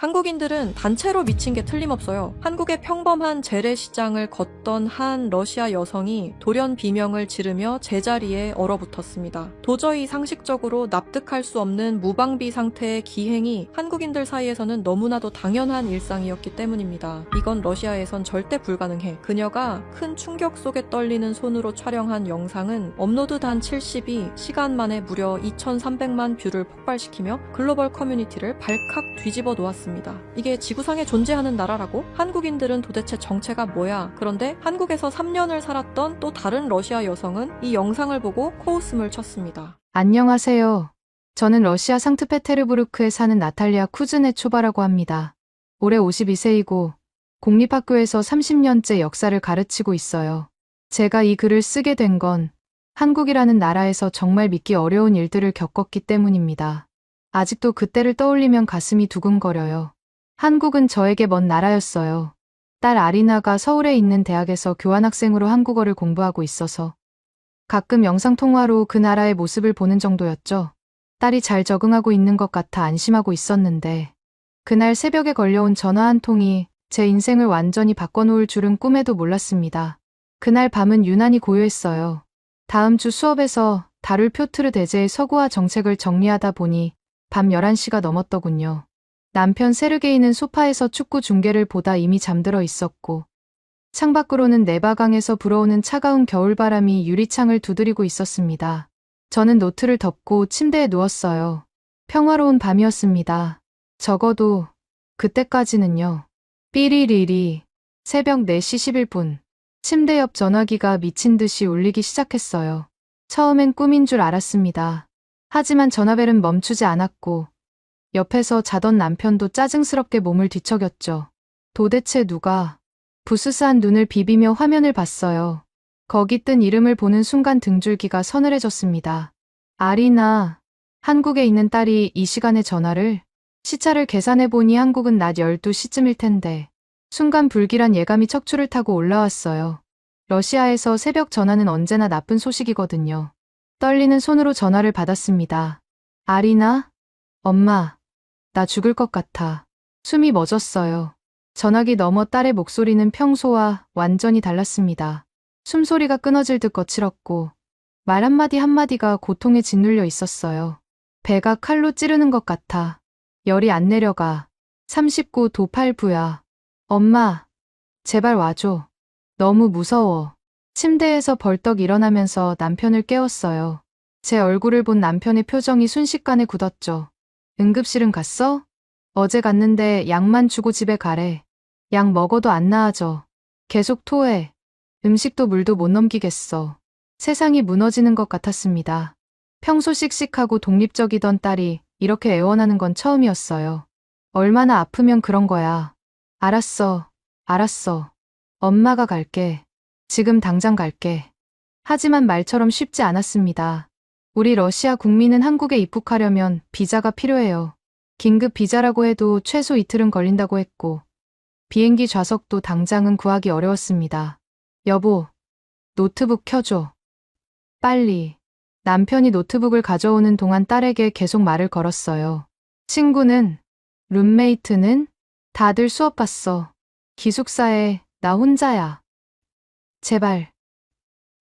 한국인들은 단체로 미친 게 틀림없어요. 한국의 평범한 재래시장을 걷던 한 러시아 여성이 돌연 비명을 지르며 제자리에 얼어붙었습니다. 도저히 상식적으로 납득할 수 없는 무방비 상태의 기행이 한국인들 사이에서는 너무나도 당연한 일상이었기 때문입니다. 이건 러시아에선 절대 불가능해. 그녀가 큰 충격 속에 떨리는 손으로 촬영한 영상은 업로드 단 70이 시간 만에 무려 2,300만 뷰를 폭발시키며 글로벌 커뮤니티를 발칵 뒤집어 놓았습니다. 이게 지구상에 존재하는 나라라고? 한국인들은 도대체 정체가 뭐야? 그런데 한국에서 3년을 살았던 또 다른 러시아 여성은 이 영상을 보고 코웃음을 쳤습니다. 안녕하세요. 저는 러시아 상트페테르부르크에 사는 나탈리아 쿠즈네초바라고 합니다. 올해 52세이고 공립학교에서 30년째 역사를 가르치고 있어요. 제가 이 글을 쓰게 된 건 한국이라는 나라에서 정말 믿기 어려운 일들을 겪었기 때문입니다. 아직도 그때를 떠올리면 가슴이 두근거려요. 한국은 저에게 먼 나라였어요. 딸 아리나가 서울에 있는 대학에서 교환학생으로 한국어를 공부하고 있어서 가끔 영상통화로 그 나라의 모습을 보는 정도였죠. 딸이 잘 적응하고 있는 것 같아 안심하고 있었는데 그날 새벽에 걸려온 전화 한 통이 제 인생을 완전히 바꿔놓을 줄은 꿈에도 몰랐습니다. 그날 밤은 유난히 고요했어요. 다음 주 수업에서 다룰 표트르 대제의 서구화 정책을 정리하다 보니 밤 11시가 넘었더군요. 남편 세르게이는 소파에서 축구 중계를 보다 이미 잠들어 있었고 창밖으로는 내바강에서 불어오는 차가운 겨울바람이 유리창을 두드리고 있었습니다. 저는 노트를 덮고 침대에 누웠어요. 평화로운 밤이었습니다. 적어도 그때까지는요. 삐리리리 새벽 4시 11분 침대 옆 전화기가 미친 듯이 울리기 시작했어요. 처음엔 꿈인 줄 알았습니다. 하지만 전화벨은 멈추지 않았고 옆에서 자던 남편도 짜증스럽게 몸을 뒤척였죠. 도대체 누가? 부스스한 눈을 비비며 화면을 봤어요. 거기 뜬 이름을 보는 순간 등줄기가 서늘해졌습니다. 아리나. 한국에 있는 딸이 이 시간에 전화를? 시차를 계산해보니 한국은 낮 12시쯤일 텐데. 순간 불길한 예감이 척추를 타고 올라왔어요. 러시아에서 새벽 전화는 언제나 나쁜 소식이거든요. 떨리는 손으로 전화를 받았습니다. 아리나? 엄마, 나 죽을 것 같아. 숨이 멎었어요. 전화기 너머 딸의 목소리는 평소와 완전히 달랐습니다. 숨소리가 끊어질 듯 거칠었고 말 한마디 한마디가 고통에 짓눌려 있었어요. 배가 칼로 찌르는 것 같아. 열이 안 내려가. 39 도8부야. 엄마, 제발 와줘. 너무 무서워. 침대에서 벌떡 일어나면서 남편을 깨웠어요. 제 얼굴을 본 남편의 표정이 순식간에 굳었죠. 응급실은 갔어? 어제 갔는데 약만 주고 집에 가래. 약 먹어도 안 나아져. 계속 토해. 음식도 물도 못 넘기겠어. 세상이 무너지는 것 같았습니다. 평소 씩씩하고 독립적이던 딸이 이렇게 애원하는 건 처음이었어요. 얼마나 아프면 그런 거야. 알았어. 알았어. 엄마가 갈게. 지금 당장 갈게. 하지만 말처럼 쉽지 않았습니다. 우리 러시아 국민은 한국에 입국하려면 비자가 필요해요. 긴급 비자라고 해도 최소 이틀은 걸린다고 했고 비행기 좌석도 당장은 구하기 어려웠습니다. 여보, 노트북 켜줘. 빨리. 남편이 노트북을 가져오는 동안 딸에게 계속 말을 걸었어요. 친구는? 룸메이트는? 다들 수업 봤어. 기숙사에 나 혼자야. 제발.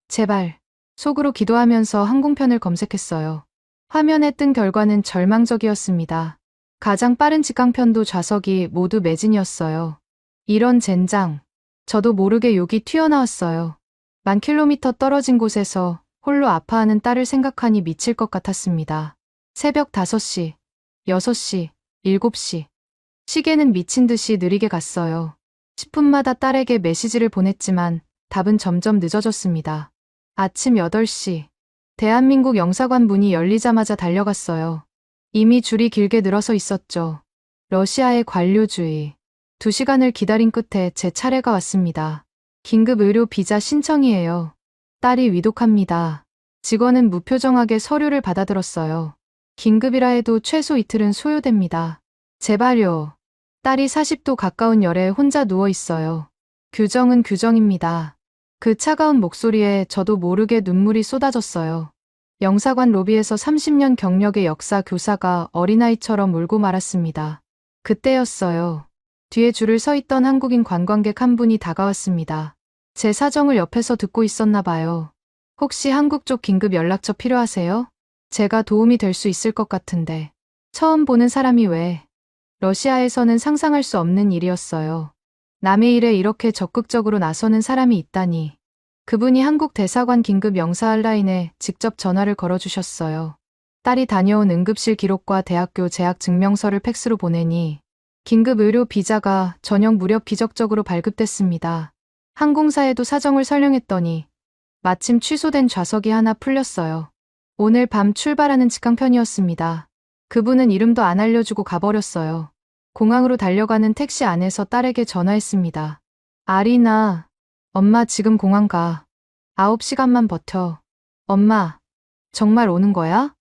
제발. 속으로 기도하면서 항공편을 검색했어요. 화면에 뜬 결과는 절망적이었습니다. 가장 빠른 직항편도 좌석이 모두 매진이었어요. 이런 젠장. 저도 모르게 욕이 튀어나왔어요. 1000km 떨어진 곳에서 홀로 아파하는 딸을 생각하니 미칠 것 같았습니다. 새벽 5시, 6시, 7시. 시계는 미친 듯이 느리게 갔어요. 10분마다 딸에게 메시지를 보냈지만 답은 점점 늦어졌습니다. 아침 8시. 대한민국 영사관 문이 열리자마자 달려갔어요. 이미 줄이 길게 늘어서 있었죠. 러시아의 관료주의. 2시간을 기다린 끝에 제 차례가 왔습니다. 긴급 의료 비자 신청이에요. 딸이 위독합니다. 직원은 무표정하게 서류를 받아들었어요. 긴급이라 해도 최소 이틀은 소요됩니다. 제발요. 딸이 40도 가까운 열에 혼자 누워 있어요. 규정은 규정입니다. 그 차가운 목소리에 저도 모르게 눈물이 쏟아졌어요. 영사관 로비에서 30년 경력의 역사 교사가 어린아이처럼 울고 말았습니다. 그때였어요. 뒤에 줄을 서 있던 한국인 관광객 한 분이 다가왔습니다. 제 사정을 옆에서 듣고 있었나 봐요. 혹시 한국 쪽 긴급 연락처 필요하세요? 제가 도움이 될 수 있을 것 같은데. 처음 보는 사람이 왜? 러시아에서는 상상할 수 없는 일이었어요. 남의 일에 이렇게 적극적으로 나서는 사람이 있다니. 그분이 한국 대사관 긴급 영사 한라인에 직접 전화를 걸어주셨어요. 딸이 다녀온 응급실 기록과 대학교 재학 증명서를 팩스로 보내니 긴급 의료 비자가 저녁 무렵 기적적으로 발급됐습니다. 항공사에도 사정을 설명했더니 마침 취소된 좌석이 하나 풀렸어요. 오늘 밤 출발하는 직항편이었습니다. 그분은 이름도 안 알려주고 가버렸어요. 공항으로 달려가는 택시 안에서 딸에게 전화했습니다. 아리나, 엄마 지금 공항 가. 9시간만 버텨. 엄마, 정말 오는 거야?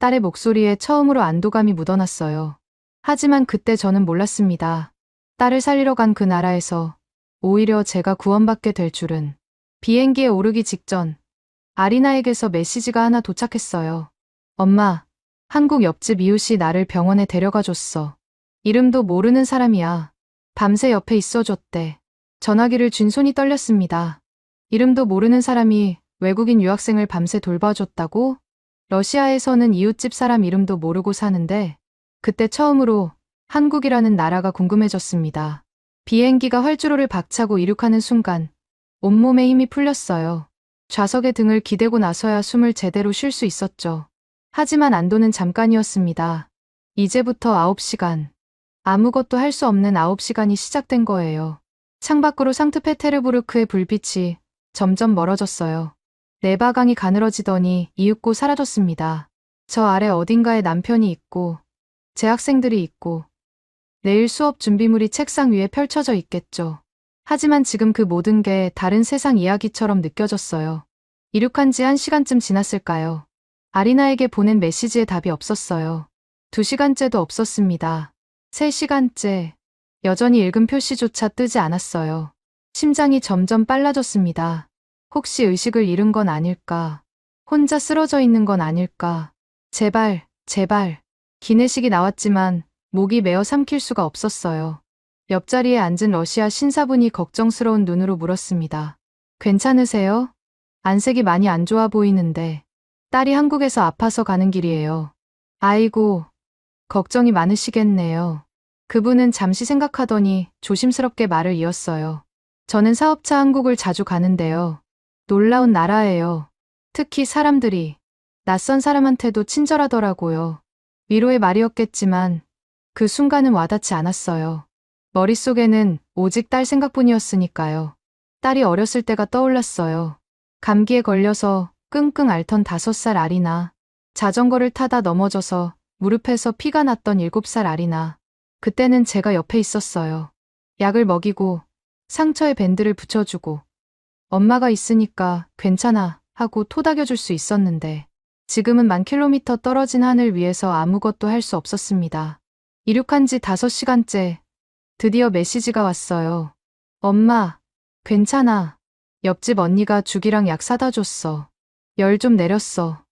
딸의 목소리에 처음으로 안도감이 묻어났어요. 하지만 그때 저는 몰랐습니다. 딸을 살리러 간 그 나라에서 오히려 제가 구원받게 될 줄은. 비행기에 오르기 직전 아리나에게서 메시지가 하나 도착했어요. 엄마, 한국 옆집 이웃이 나를 병원에 데려가 줬어. 이름도 모르는 사람이야. 밤새 옆에 있어줬대. 전화기를 쥔 손이 떨렸습니다. 이름도 모르는 사람이 외국인 유학생을 밤새 돌봐줬다고? 러시아에서는 이웃집 사람 이름도 모르고 사는데 그때 처음으로 한국이라는 나라가 궁금해졌습니다. 비행기가 활주로를 박차고 이륙하는 순간 온몸에 힘이 풀렸어요. 좌석에 등을 기대고 나서야 숨을 제대로 쉴 수 있었죠. 하지만 안도는 잠깐이었습니다. 이제부터 9시간. 아무것도 할 수 없는 9시간이 시작된 거예요. 창밖으로 상트페테르부르크의 불빛이 점점 멀어졌어요. 레바강이 가늘어지더니 이윽고 사라졌습니다. 저 아래 어딘가에 남편이 있고 제 학생들이 있고 내일 수업 준비물이 책상 위에 펼쳐져 있겠죠. 하지만 지금 그 모든 게 다른 세상 이야기처럼 느껴졌어요. 이륙한 지 1시간쯤 지났을까요? 아리나에게 보낸 메시지에 답이 없었어요. 2시간째도 없었습니다. 3시간째. 여전히 읽은 표시조차 뜨지 않았어요. 심장이 점점 빨라졌습니다. 혹시 의식을 잃은 건 아닐까? 혼자 쓰러져 있는 건 아닐까? 제발, 제발. 기내식이 나왔지만 목이 메어 삼킬 수가 없었어요. 옆자리에 앉은 러시아 신사분이 걱정스러운 눈으로 물었습니다. 괜찮으세요? 안색이 많이 안 좋아 보이는데. 딸이 한국에서 아파서 가는 길이에요. 아이고, 걱정이 많으시겠네요. 그분은 잠시 생각하더니 조심스럽게 말을 이었어요. 저는 사업차 한국을 자주 가는데요. 놀라운 나라예요. 특히 사람들이 낯선 사람한테도 친절하더라고요. 위로의 말이었겠지만 그 순간은 와닿지 않았어요. 머릿속에는 오직 딸 생각뿐이었으니까요. 딸이 어렸을 때가 떠올랐어요. 감기에 걸려서 끙끙 앓던 5살 아리나. 자전거를 타다 넘어져서 무릎에서 피가 났던 7살 아리나. 그때는 제가 옆에 있었어요. 약을 먹이고 상처에 밴드를 붙여주고 엄마가 있으니까 괜찮아 하고 토닥여줄 수 있었는데 지금은 10,000km 떨어진 하늘 위에서 아무것도 할 수 없었습니다. 이륙한 지 5시간째 드디어 메시지가 왔어요. 엄마, 괜찮아. 옆집 언니가 죽이랑 약 사다 줬어. 열 좀 내렸어.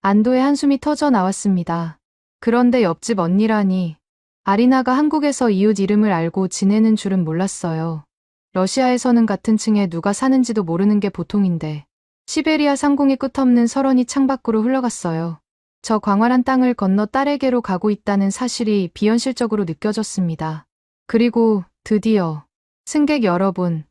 안도의 한숨이 터져 나왔습니다. 그런데 옆집 언니라니. 아리나가 한국에서 이웃 이름을 알고 지내는 줄은 몰랐어요. 러시아에서는 같은 층에 누가 사는지도 모르는 게 보통인데 시베리아 상공의 끝없는 설원이 창밖으로 흘러갔어요. 저 광활한 땅을 건너 딸에게로 가고 있다는 사실이 비현실적으로 느껴졌습니다. 그리고 드디어 승객 여러분,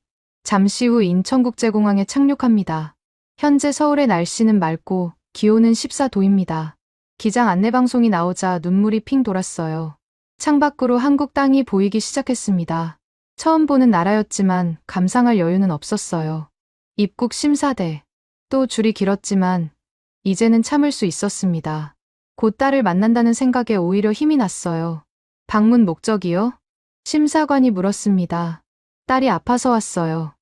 잠시 후 인천국제공항에 착륙합니다. 현재 서울의 날씨는 맑고 기온은 14도입니다. 기장 안내방송이 나오자 눈물이 핑 돌았어요. 창밖으로 한국 땅이 보이기 시작했습니다. 처음 보는 나라였지만 감상할 여유는 없었어요. 입국 심사대. 또 줄이 길었지만 이제는 참을 수 있었습니다. 곧 딸을 만난다는 생각에 오히려 힘이 났어요. 방문 목적이요? 심사관이 물었습니다. 딸이 아파서 왔어요.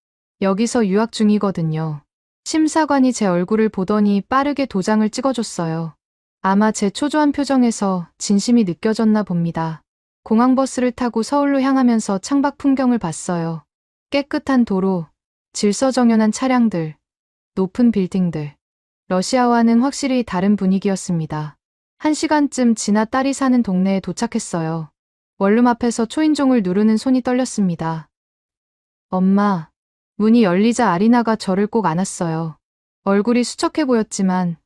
여기서 유학 중이거든요. 심사관이 제 얼굴을 보더니 빠르게 도장을 찍어줬어요. 아마 제 초조한 표정에서 진심이 느껴졌나 봅니다. 공항버스를 타고 서울로 향하면서 창밖 풍경을 봤어요. 깨끗한 도로, 질서정연한 차량들, 높은 빌딩들. 러시아와는 확실히 다른 분위기였습니다. 1시간쯤 지나 딸이 사는 동네에 도착했어요. 원룸 앞에서 초인종을 누르는 손이 떨렸습니다. 엄마, 문이 열리자 아리나가 저를 꼭 안았어요. 얼굴이 수척해 보였지만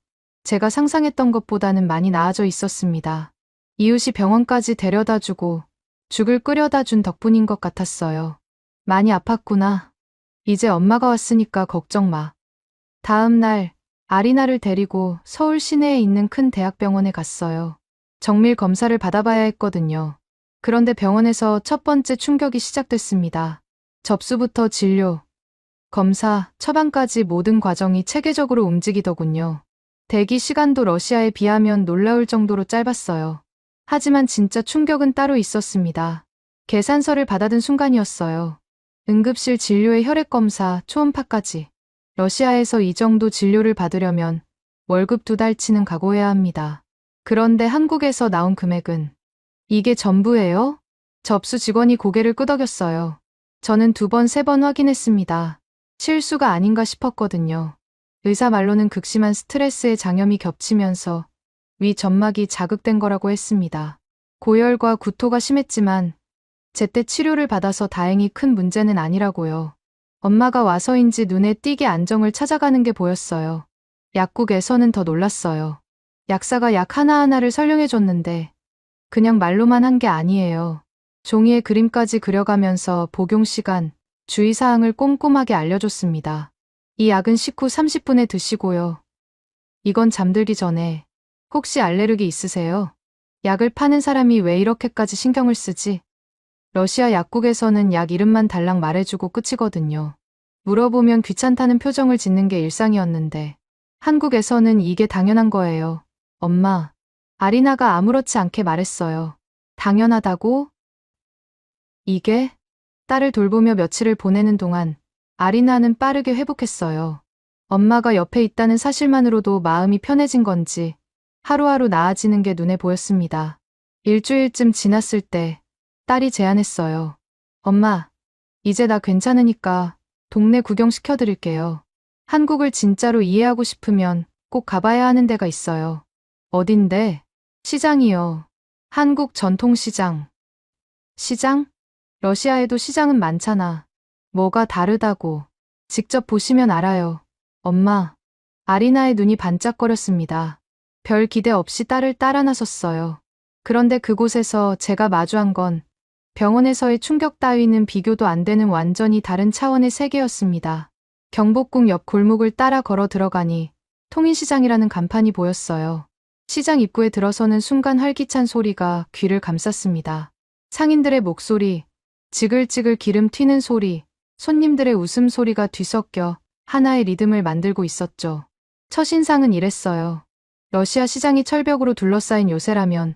제가 상상했던 것보다는 많이 나아져 있었습니다. 이웃이 병원까지 데려다 주고 죽을 끓여다 준 덕분인 것 같았어요. 많이 아팠구나. 이제 엄마가 왔으니까 걱정 마. 다음 날 아리나를 데리고 서울 시내에 있는 큰 대학병원에 갔어요. 정밀 검사를 받아봐야 했거든요. 그런데 병원에서 첫 번째 충격이 시작됐습니다. 접수부터 진료, 검사, 처방까지 모든 과정이 체계적으로 움직이더군요. 대기 시간도 러시아에 비하면 놀라울 정도로 짧았어요. 하지만 진짜 충격은 따로 있었습니다. 계산서를 받아든 순간이었어요. 응급실 진료에 혈액검사, 초음파까지. 러시아에서 이 정도 진료를 받으려면 월급 2달치는 각오해야 합니다. 그런데 한국에서 나온 금액은 이게 전부예요? 접수 직원이 고개를 끄덕였어요. 저는 2번, 3번 확인했습니다. 실수가 아닌가 싶었거든요. 의사 말로는 극심한 스트레스에 장염이 겹치면서 위 점막이 자극된 거라고 했습니다. 고열과 구토가 심했지만 제때 치료를 받아서 다행히 큰 문제는 아니라고요. 엄마가 와서인지 눈에 띄게 안정을 찾아가는 게 보였어요. 약국에서는 더 놀랐어요. 약사가 약 하나하나를 설명해줬는데 그냥 말로만 한 게 아니에요. 종이에 그림까지 그려가면서 복용 시간, 주의사항을 꼼꼼하게 알려줬습니다. 이 약은 식후 30분에 드시고요. 이건 잠들기 전에. 혹시 알레르기 있으세요? 약을 파는 사람이 왜 이렇게까지 신경을 쓰지? 러시아 약국에서는 약 이름만 달랑 말해주고 끝이거든요. 물어보면 귀찮다는 표정을 짓는 게 일상이었는데 한국에서는 이게 당연한 거예요. 엄마, 아리나가 아무렇지 않게 말했어요. 당연하다고? 이게? 딸을 돌보며 며칠을 보내는 동안 아리나는 빠르게 회복했어요. 엄마가 옆에 있다는 사실만으로도 마음이 편해진 건지 하루하루 나아지는 게 눈에 보였습니다. 일주일쯤 지났을 때 딸이 제안했어요. 엄마, 이제 나 괜찮으니까 동네 구경 시켜드릴게요. 한국을 진짜로 이해하고 싶으면 꼭 가봐야 하는 데가 있어요. 어딘데? 시장이요. 한국 전통시장. 시장? 러시아에도 시장은 많잖아. 뭐가 다르다고. 직접 보시면 알아요. 엄마, 아리나의 눈이 반짝거렸습니다. 별 기대 없이 딸을 따라 나섰어요. 그런데 그곳에서 제가 마주한 건 병원에서의 충격 따위는 비교도 안 되는 완전히 다른 차원의 세계였습니다. 경복궁 옆 골목을 따라 걸어 들어가니 통인시장이라는 간판이 보였어요. 시장 입구에 들어서는 순간 활기찬 소리가 귀를 감쌌습니다. 상인들의 목소리, 지글지글 기름 튀는 소리, 손님들의 웃음소리가 뒤섞여 하나의 리듬을 만들고 있었죠. 첫인상은 이랬어요. 러시아 시장이 철벽으로 둘러싸인 요새라면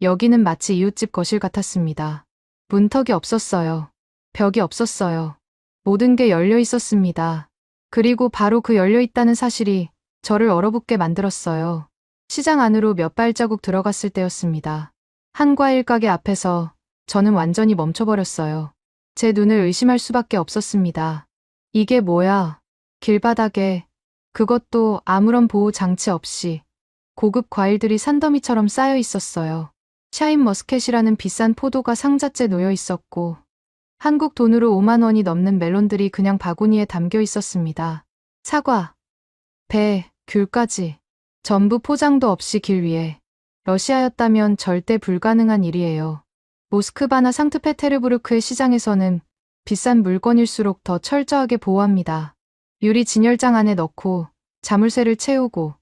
여기는 마치 이웃집 거실 같았습니다. 문턱이 없었어요. 벽이 없었어요. 모든 게 열려 있었습니다. 그리고 바로 그 열려 있다는 사실이 저를 얼어붙게 만들었어요. 시장 안으로 몇 발자국 들어갔을 때였습니다. 한 과일 가게 앞에서 저는 완전히 멈춰버렸어요. 제 눈을 의심할 수밖에 없었습니다. 이게 뭐야? 길바닥에, 그것도 아무런 보호 장치 없이 고급 과일들이 산더미처럼 쌓여 있었어요. 샤인머스켓이라는 비싼 포도가 상자째 놓여 있었고 한국 돈으로 5만 원이 넘는 멜론들이 그냥 바구니에 담겨 있었습니다. 사과, 배, 귤까지 전부 포장도 없이 길 위에. 러시아였다면 절대 불가능한 일이에요. 모스크바나 상트페테르부르크의 시장에서는 비싼 물건일수록 더 철저하게 보호합니다. 유리 진열장 안에 넣고 자물쇠를 채우고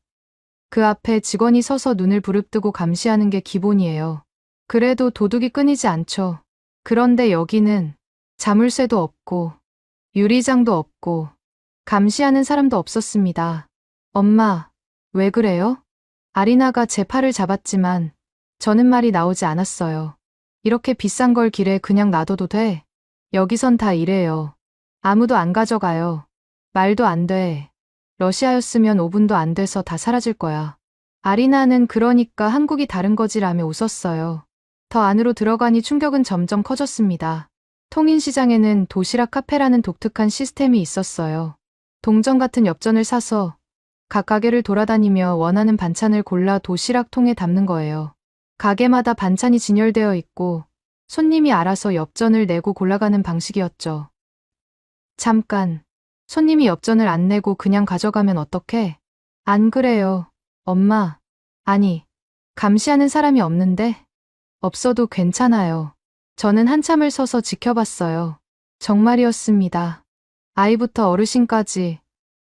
그 앞에 직원이 서서 눈을 부릅뜨고 감시하는 게 기본이에요. 그래도 도둑이 끊이지 않죠. 그런데 여기는 자물쇠도 없고 유리장도 없고 감시하는 사람도 없었습니다. 엄마, 왜 그래요? 아리나가 제 팔을 잡았지만 저는 말이 나오지 않았어요. 이렇게 비싼 걸 길에 그냥 놔둬도 돼? 여기선 다 이래요. 아무도 안 가져가요. 말도 안 돼. 러시아였으면 5분도 안 돼서 다 사라질 거야. 아리나는 그러니까 한국이 다른 거지라며 웃었어요. 더 안으로 들어가니 충격은 점점 커졌습니다. 통인시장에는 도시락 카페라는 독특한 시스템이 있었어요. 동전 같은 엽전을 사서 각 가게를 돌아다니며 원하는 반찬을 골라 도시락 통에 담는 거예요. 가게마다 반찬이 진열되어 있고 손님이 알아서 엽전을 내고 골라가는 방식이었죠. 잠깐. 손님이 엽전을 안 내고 그냥 가져가면 어떡해? 안 그래요, 엄마. 아니, 감시하는 사람이 없는데? 없어도 괜찮아요. 저는 한참을 서서 지켜봤어요. 정말이었습니다. 아이부터 어르신까지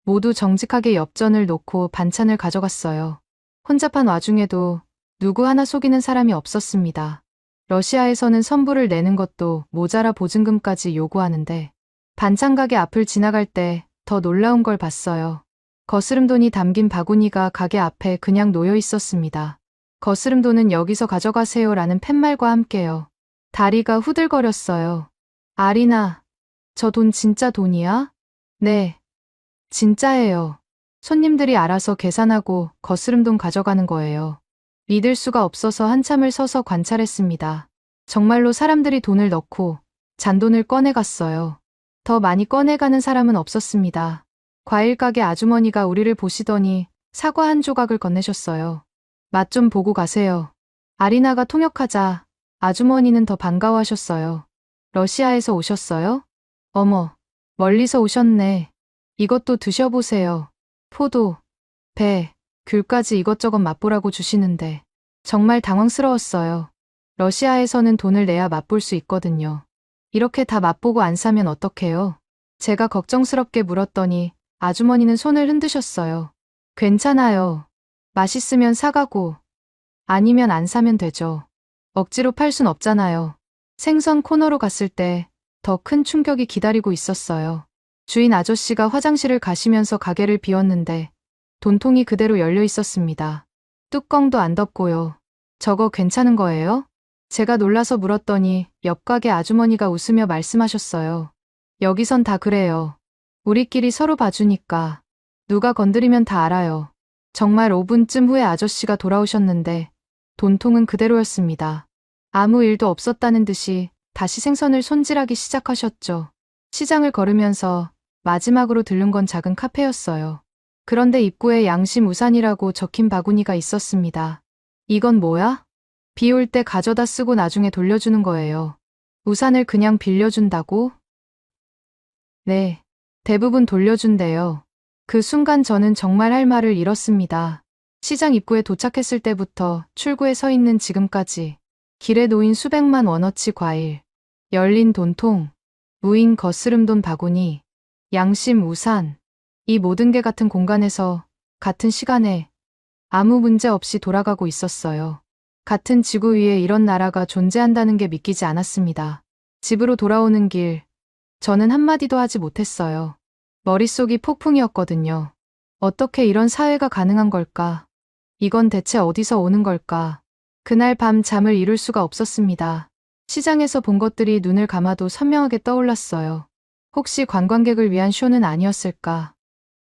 모두 정직하게 엽전을 놓고 반찬을 가져갔어요. 혼잡한 와중에도 누구 하나 속이는 사람이 없었습니다. 러시아에서는 선불을 내는 것도 모자라 보증금까지 요구하는데 반찬 가게 앞을 지나갈 때 더 놀라운 걸 봤어요. 거스름돈이 담긴 바구니가 가게 앞에 그냥 놓여 있었습니다. 거스름돈은 여기서 가져가세요 라는 팻말과 함께요. 다리가 후들거렸어요. 아리나, 저 돈 진짜 돈이야? 네, 진짜예요. 손님들이 알아서 계산하고 거스름돈 가져가는 거예요. 믿을 수가 없어서 한참을 서서 관찰했습니다. 정말로 사람들이 돈을 넣고 잔돈을 꺼내갔어요. 더 많이 꺼내가는 사람은 없었습니다. 과일 가게 아주머니가 우리를 보시더니 사과 한 조각을 건네셨어요. 맛 좀 보고 가세요. 아리나가 통역하자 아주머니는 더 반가워하셨어요. 러시아에서 오셨어요? 어머, 멀리서 오셨네. 이것도 드셔보세요. 포도, 배, 귤까지 이것저것 맛보라고 주시는데 정말 당황스러웠어요. 러시아에서는 돈을 내야 맛볼 수 있거든요. 이렇게 다 맛보고 안 사면 어떡해요? 제가 걱정스럽게 물었더니 아주머니는 손을 흔드셨어요. 괜찮아요. 맛있으면 사가고 아니면 안 사면 되죠. 억지로 팔 순 없잖아요. 생선 코너로 갔을 때 더 큰 충격이 기다리고 있었어요. 주인 아저씨가 화장실을 가시면서 가게를 비웠는데 돈통이 그대로 열려 있었습니다. 뚜껑도 안 덮고요. 저거 괜찮은 거예요? 제가 놀라서 물었더니 옆 가게 아주머니가 웃으며 말씀하셨어요. 여기선 다 그래요. 우리끼리 서로 봐주니까. 누가 건드리면 다 알아요. 정말 5분쯤 후에 아저씨가 돌아오셨는데 돈통은 그대로였습니다. 아무 일도 없었다는 듯이 다시 생선을 손질하기 시작하셨죠. 시장을 걸으면서 마지막으로 들른 건 작은 카페였어요. 그런데 입구에 양심 우산이라고 적힌 바구니가 있었습니다. 이건 뭐야? 비 올 때 가져다 쓰고 나중에 돌려주는 거예요. 우산을 그냥 빌려준다고? 네, 대부분 돌려준대요. 그 순간 저는 정말 할 말을 잃었습니다. 시장 입구에 도착했을 때부터 출구에 서 있는 지금까지 길에 놓인 수백만 원어치 과일, 열린 돈통, 무인 거스름돈 바구니, 양심 우산, 이 모든 게 같은 공간에서 같은 시간에 아무 문제 없이 돌아가고 있었어요. 같은 지구 위에 이런 나라가 존재한다는 게 믿기지 않았습니다. 집으로 돌아오는 길, 저는 한마디도 하지 못했어요. 머릿속이 폭풍이었거든요. 어떻게 이런 사회가 가능한 걸까? 이건 대체 어디서 오는 걸까? 그날 밤 잠을 이룰 수가 없었습니다. 시장에서 본 것들이 눈을 감아도 선명하게 떠올랐어요. 혹시 관광객을 위한 쇼는 아니었을까?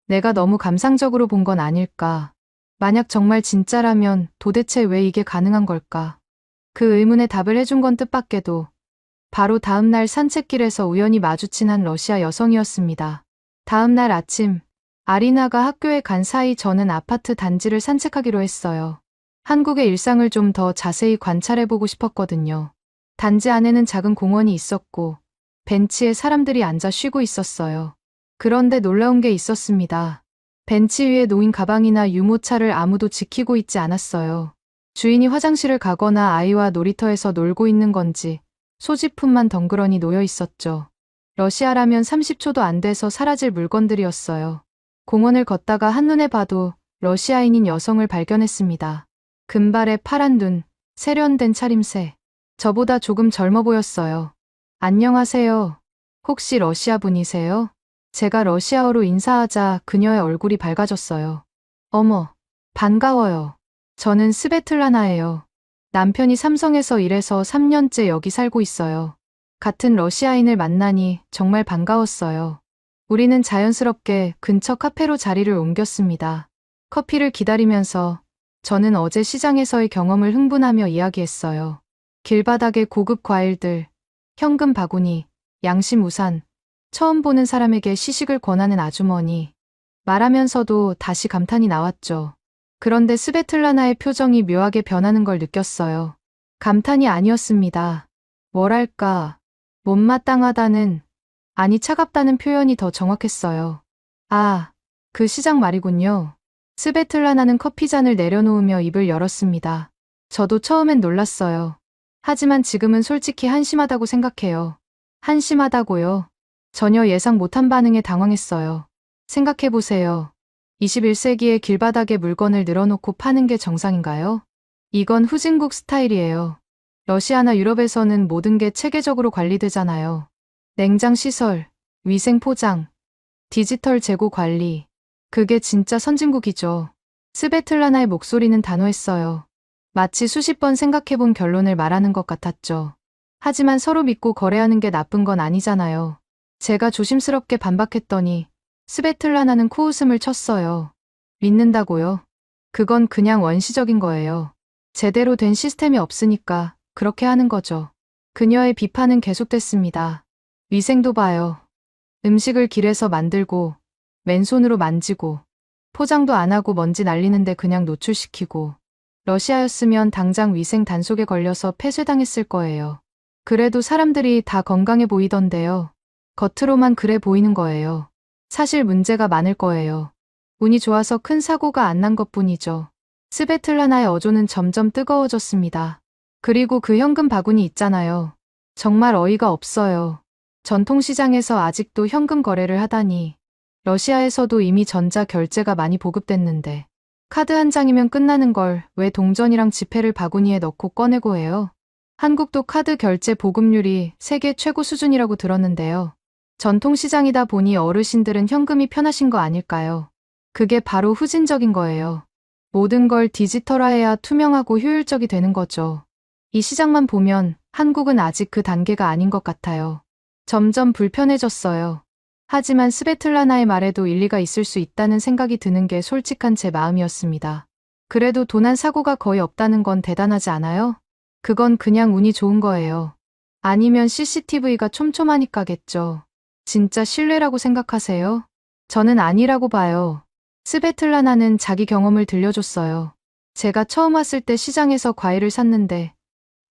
내가 너무 감상적으로 본 건 아닐까? 만약 정말 진짜라면 도대체 왜 이게 가능한 걸까? 그 의문에 답을 해준 건 뜻밖에도 바로 다음 날 산책길에서 우연히 마주친 한 러시아 여성이었습니다. 다음 날 아침, 아리나가 학교에 간 사이 저는 아파트 단지를 산책하기로 했어요. 한국의 일상을 좀 더 자세히 관찰해보고 싶었거든요. 단지 안에는 작은 공원이 있었고 벤치에 사람들이 앉아 쉬고 있었어요. 그런데 놀라운 게 있었습니다. 벤치 위에 놓인 가방이나 유모차를 아무도 지키고 있지 않았어요. 주인이 화장실을 가거나 아이와 놀이터에서 놀고 있는 건지 소지품만 덩그러니 놓여 있었죠. 러시아라면 30초도 안 돼서 사라질 물건들이었어요. 공원을 걷다가 한눈에 봐도 러시아인인 여성을 발견했습니다. 금발에 파란 눈, 세련된 차림새. 저보다 조금 젊어 보였어요. 안녕하세요. 혹시 러시아 분이세요? 제가 러시아어로 인사하자 그녀의 얼굴이 밝아졌어요. 어머, 반가워요. 저는 스베틀라나예요. 남편이 삼성에서 일해서 3년째 여기 살고 있어요. 같은 러시아인을 만나니 정말 반가웠어요. 우리는 자연스럽게 근처 카페로 자리를 옮겼습니다. 커피를 기다리면서 저는 어제 시장에서의 경험을 흥분하며 이야기했어요. 길바닥에 고급 과일들, 현금 바구니, 양심 우산, 처음 보는 사람에게 시식을 권하는 아주머니. 말하면서도 다시 감탄이 나왔죠. 그런데 스베틀라나의 표정이 묘하게 변하는 걸 느꼈어요. 감탄이 아니었습니다. 뭐랄까, 못마땅하다는, 아니 차갑다는 표현이 더 정확했어요. 아, 그 시장 말이군요. 스베틀라나는 커피잔을 내려놓으며 입을 열었습니다. 저도 처음엔 놀랐어요. 하지만 지금은 솔직히 한심하다고 생각해요. 한심하다고요? 전혀 예상 못한 반응에 당황했어요. 생각해보세요. 21세기에 길바닥에 물건을 늘어놓고 파는 게 정상인가요? 이건 후진국 스타일이에요. 러시아나 유럽에서는 모든 게 체계적으로 관리되잖아요. 냉장 시설, 위생 포장, 디지털 재고 관리. 그게 진짜 선진국이죠. 스베틀라나의 목소리는 단호했어요. 마치 수십 번 생각해본 결론을 말하는 것 같았죠. 하지만 서로 믿고 거래하는 게 나쁜 건 아니잖아요. 제가 조심스럽게 반박했더니 스베틀라나는 코웃음을 쳤어요. 믿는다고요? 그건 그냥 원시적인 거예요. 제대로 된 시스템이 없으니까 그렇게 하는 거죠. 그녀의 비판은 계속됐습니다. 위생도 봐요. 음식을 길에서 만들고 맨손으로 만지고 포장도 안 하고 먼지 날리는데 그냥 노출시키고 러시아였으면 당장 위생 단속에 걸려서 폐쇄당했을 거예요. 그래도 사람들이 다 건강해 보이던데요. 겉으로만 그래 보이는 거예요. 사실 문제가 많을 거예요. 운이 좋아서 큰 사고가 안 난 것뿐이죠. 스베틀라나의 어조는 점점 뜨거워졌습니다. 그리고 그 현금 바구니 있잖아요. 정말 어이가 없어요. 전통시장에서 아직도 현금 거래를 하다니. 러시아에서도 이미 전자 결제가 많이 보급됐는데 카드 한 장이면 끝나는 걸 왜 동전이랑 지폐를 바구니에 넣고 꺼내고 해요? 한국도 카드 결제 보급률이 세계 최고 수준이라고 들었는데요. 전통시장이다 보니 어르신들은 현금이 편하신 거 아닐까요? 그게 바로 후진적인 거예요. 모든 걸 디지털화해야 투명하고 효율적이 되는 거죠. 이 시장만 보면 한국은 아직 그 단계가 아닌 것 같아요. 점점 불편해졌어요. 하지만 스베틀라나의 말에도 일리가 있을 수 있다는 생각이 드는 게 솔직한 제 마음이었습니다. 그래도 도난 사고가 거의 없다는 건 대단하지 않아요? 그건 그냥 운이 좋은 거예요. 아니면 CCTV가 촘촘하니까겠죠. 진짜 신뢰라고 생각하세요? 저는 아니라고 봐요. 스베틀라나는 자기 경험을 들려줬어요. 제가 처음 왔을 때 시장에서 과일을 샀는데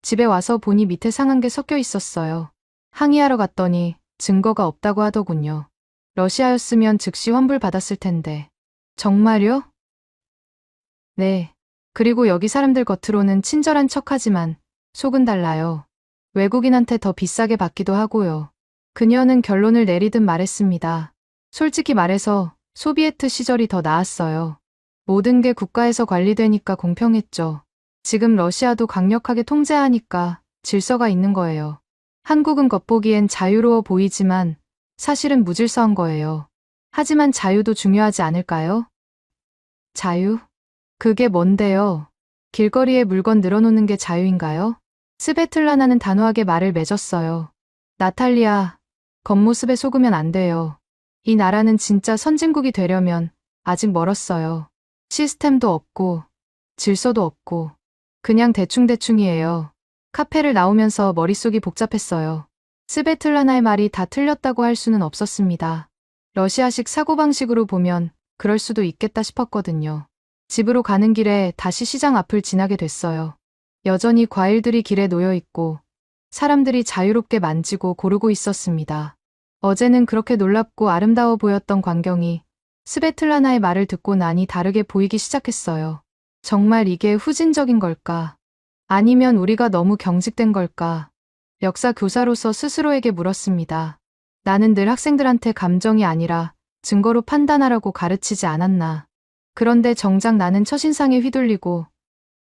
집에 와서 보니 밑에 상한 게 섞여 있었어요. 항의하러 갔더니 증거가 없다고 하더군요. 러시아였으면 즉시 환불받았을 텐데. 정말요? 네. 그리고 여기 사람들 겉으로는 친절한 척하지만 속은 달라요. 외국인한테 더 비싸게 받기도 하고요. 그녀는 결론을 내리듯 말했습니다. 솔직히 말해서 소비에트 시절이 더 나았어요. 모든 게 국가에서 관리되니까 공평했죠. 지금 러시아도 강력하게 통제하니까 질서가 있는 거예요. 한국은 겉보기엔 자유로워 보이지만 사실은 무질서한 거예요. 하지만 자유도 중요하지 않을까요? 자유? 그게 뭔데요? 길거리에 물건 늘어놓는 게 자유인가요? 스베틀라나는 단호하게 말을 맺었어요. 나탈리아, 겉모습에 속으면 안 돼요. 이 나라는 진짜 선진국이 되려면 아직 멀었어요. 시스템도 없고 질서도 없고 그냥 대충대충이에요. 카페를 나오면서 머릿속이 복잡했어요. 스베틀라나의 말이 다 틀렸다고 할 수는 없었습니다. 러시아식 사고방식으로 보면 그럴 수도 있겠다 싶었거든요. 집으로 가는 길에 다시 시장 앞을 지나게 됐어요. 여전히 과일들이 길에 놓여 있고 사람들이 자유롭게 만지고 고르고 있었습니다. 어제는 그렇게 놀랍고 아름다워 보였던 광경이 스베틀라나의 말을 듣고 나니 다르게 보이기 시작했어요. 정말 이게 후진적인 걸까? 아니면 우리가 너무 경직된 걸까? 역사 교사로서 스스로에게 물었습니다. 나는 늘 학생들한테 감정이 아니라 증거로 판단하라고 가르치지 않았나. 그런데 정작 나는 첫인상에 휘둘리고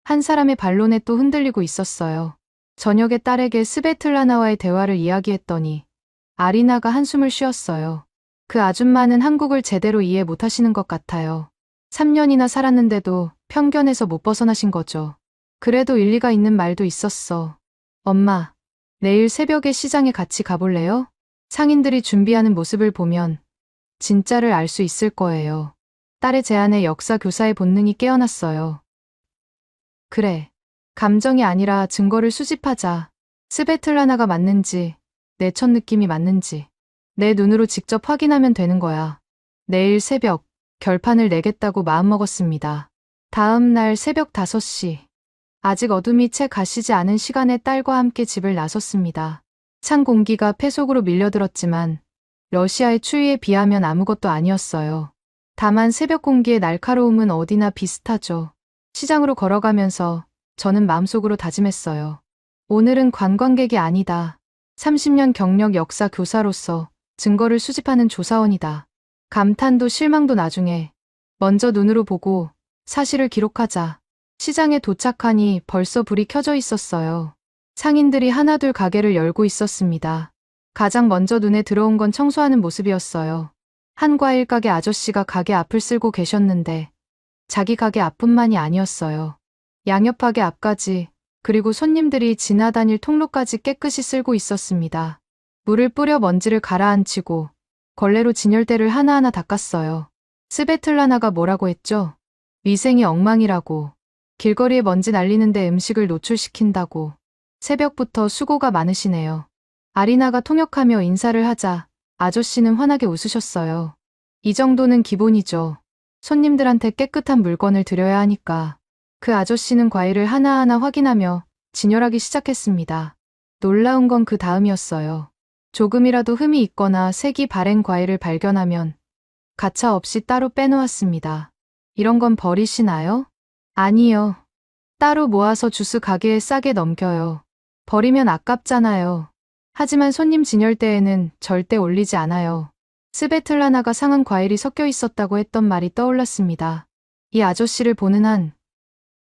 한 사람의 반론에 또 흔들리고 있었어요. 저녁에 딸에게 스베틀라나와의 대화를 이야기했더니 아리나가 한숨을 쉬었어요. 그 아줌마는 한국을 제대로 이해 못하시는 것 같아요. 3년이나 살았는데도 편견에서 못 벗어나신 거죠. 그래도 일리가 있는 말도 있었어. 엄마, 내일 새벽에 시장에 같이 가볼래요? 상인들이 준비하는 모습을 보면 진짜를 알 수 있을 거예요. 딸의 제안에 역사 교사의 본능이 깨어났어요. 그래. 감정이 아니라 증거를 수집하자. 스베틀라나가 맞는지, 내 첫 느낌이 맞는지, 내 눈으로 직접 확인하면 되는 거야. 내일 새벽, 결판을 내겠다고 마음먹었습니다. 다음 날 새벽 5시. 아직 어둠이 채 가시지 않은 시간에 딸과 함께 집을 나섰습니다. 찬 공기가 폐속으로 밀려들었지만 러시아의 추위에 비하면 아무것도 아니었어요. 다만 새벽 공기의 날카로움은 어디나 비슷하죠. 시장으로 걸어가면서 저는 마음속으로 다짐했어요. 오늘은 관광객이 아니다. 30년 경력 역사 교사로서 증거를 수집하는 조사원이다. 감탄도 실망도 나중에 먼저 눈으로 보고 사실을 기록하자. 시장에 도착하니 벌써 불이 켜져 있었어요. 상인들이 하나둘 가게를 열고 있었습니다. 가장 먼저 눈에 들어온 건 청소하는 모습이었어요. 한 과일 가게 아저씨가 가게 앞을 쓸고 계셨는데 자기 가게 앞뿐만이 아니었어요. 양옆가게 앞까지 그리고 손님들이 지나다닐 통로까지 깨끗이 쓸고 있었습니다. 물을 뿌려 먼지를 가라앉히고 걸레로 진열대를 하나하나 닦았어요. 스베틀라나가 뭐라고 했죠? 위생이 엉망이라고. 길거리에 먼지 날리는데 음식을 노출시킨다고. 새벽부터 수고가 많으시네요. 아리나가 통역하며 인사를 하자 아저씨는 환하게 웃으셨어요. 이 정도는 기본이죠. 손님들한테 깨끗한 물건을 드려야 하니까. 그 아저씨는 과일을 하나하나 확인하며 진열하기 시작했습니다. 놀라운 건 그 다음이었어요. 조금이라도 흠이 있거나 색이 바랜 과일을 발견하면 가차 없이 따로 빼놓았습니다. 이런 건 버리시나요? 아니요. 따로 모아서 주스 가게에 싸게 넘겨요. 버리면 아깝잖아요. 하지만 손님 진열대에는 절대 올리지 않아요. 스베틀라나가 상한 과일이 섞여 있었다고 했던 말이 떠올랐습니다. 이 아저씨를 보는 한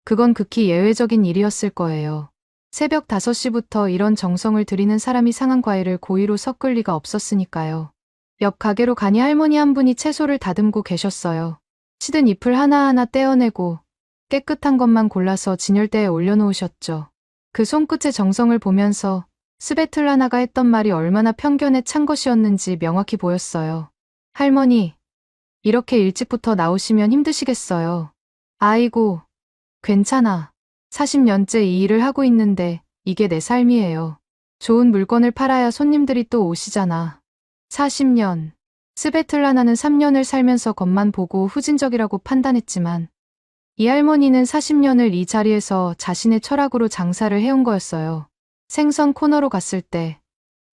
그건 극히 예외적인 일이었을 거예요. 새벽 5시부터 이런 정성을 들이는 사람이 상한 과일을 고의로 섞을 리가 없었으니까요. 옆 가게로 가니 할머니 한 분이 채소를 다듬고 계셨어요. 시든 잎을 하나하나 떼어내고 깨끗한 것만 골라서 진열대에 올려놓으셨죠. 그 손끝의 정성을 보면서 스베틀라나가 했던 말이 얼마나 편견에 찬 것이었는지 명확히 보였어요. 할머니, 이렇게 일찍부터 나오시면 힘드시겠어요. 아이고, 괜찮아. 40년째 이 일을 하고 있는데 이게 내 삶이에요. 좋은 물건을 팔아야 손님들이 또 오시잖아. 40년. 스베틀라나는 3년을 살면서 겉만 보고 후진적이라고 판단했지만 이 할머니는 40년을 이 자리에서 자신의 철학으로 장사를 해온 거였어요. 생선 코너로 갔을 때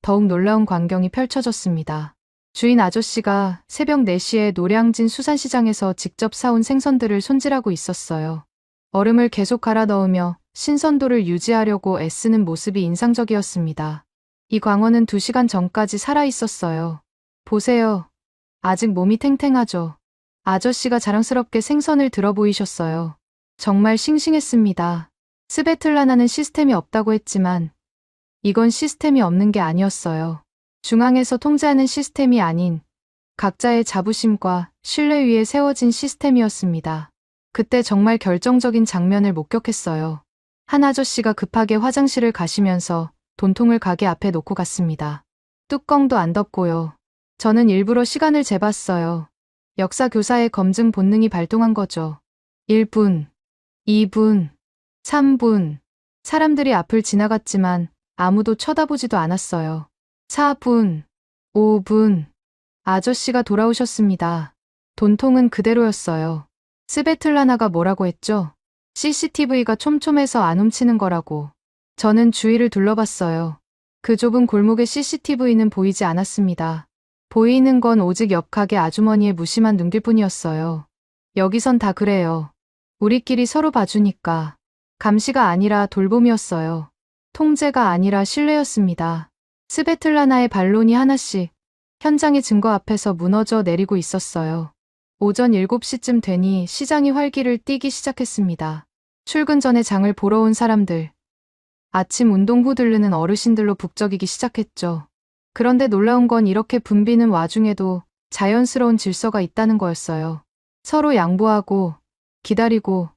더욱 놀라운 광경이 펼쳐졌습니다. 주인 아저씨가 새벽 4시에 노량진 수산시장에서 직접 사온 생선들을 손질하고 있었어요. 얼음을 계속 갈아 넣으며 신선도를 유지하려고 애쓰는 모습이 인상적이었습니다. 이 광어는 2시간 전까지 살아 있었어요. 보세요. 아직 몸이 탱탱하죠. 아저씨가 자랑스럽게 생선을 들어 보이셨어요. 정말 싱싱했습니다. 스베틀라나는 시스템이 없다고 했지만 이건 시스템이 없는 게 아니었어요. 중앙에서 통제하는 시스템이 아닌 각자의 자부심과 신뢰 위에 세워진 시스템이었습니다. 그때 정말 결정적인 장면을 목격했어요. 한 아저씨가 급하게 화장실을 가시면서 돈통을 가게 앞에 놓고 갔습니다. 뚜껑도 안 덮고요. 저는 일부러 시간을 재봤어요. 역사 교사의 검증 본능이 발동한 거죠. 1분, 2분, 3분. 사람들이 앞을 지나갔지만 아무도 쳐다보지도 않았어요. 4분, 5분. 아저씨가 돌아오셨습니다. 돈통은 그대로였어요. 스베틀라나가 뭐라고 했죠? CCTV가 촘촘해서 안 훔치는 거라고. 저는 주위를 둘러봤어요. 그 좁은 골목에 CCTV는 보이지 않았습니다. 보이는 건 오직 옆 가게 아주머니의 무심한 눈길뿐이었어요. 여기선 다 그래요. 우리끼리 서로 봐주니까. 감시가 아니라 돌봄이었어요. 통제가 아니라 신뢰였습니다. 스베틀라나의 반론이 하나씩 현장의 증거 앞에서 무너져 내리고 있었어요. 오전 7시쯤 되니 시장이 활기를 띠기 시작했습니다. 출근 전에 장을 보러 온 사람들, 아침 운동 후 들르는 어르신들로 북적이기 시작했죠. 그런데 놀라운 건 이렇게 붐비는 와중에도 자연스러운 질서가 있다는 거였어요. 서로 양보하고, 기다리고,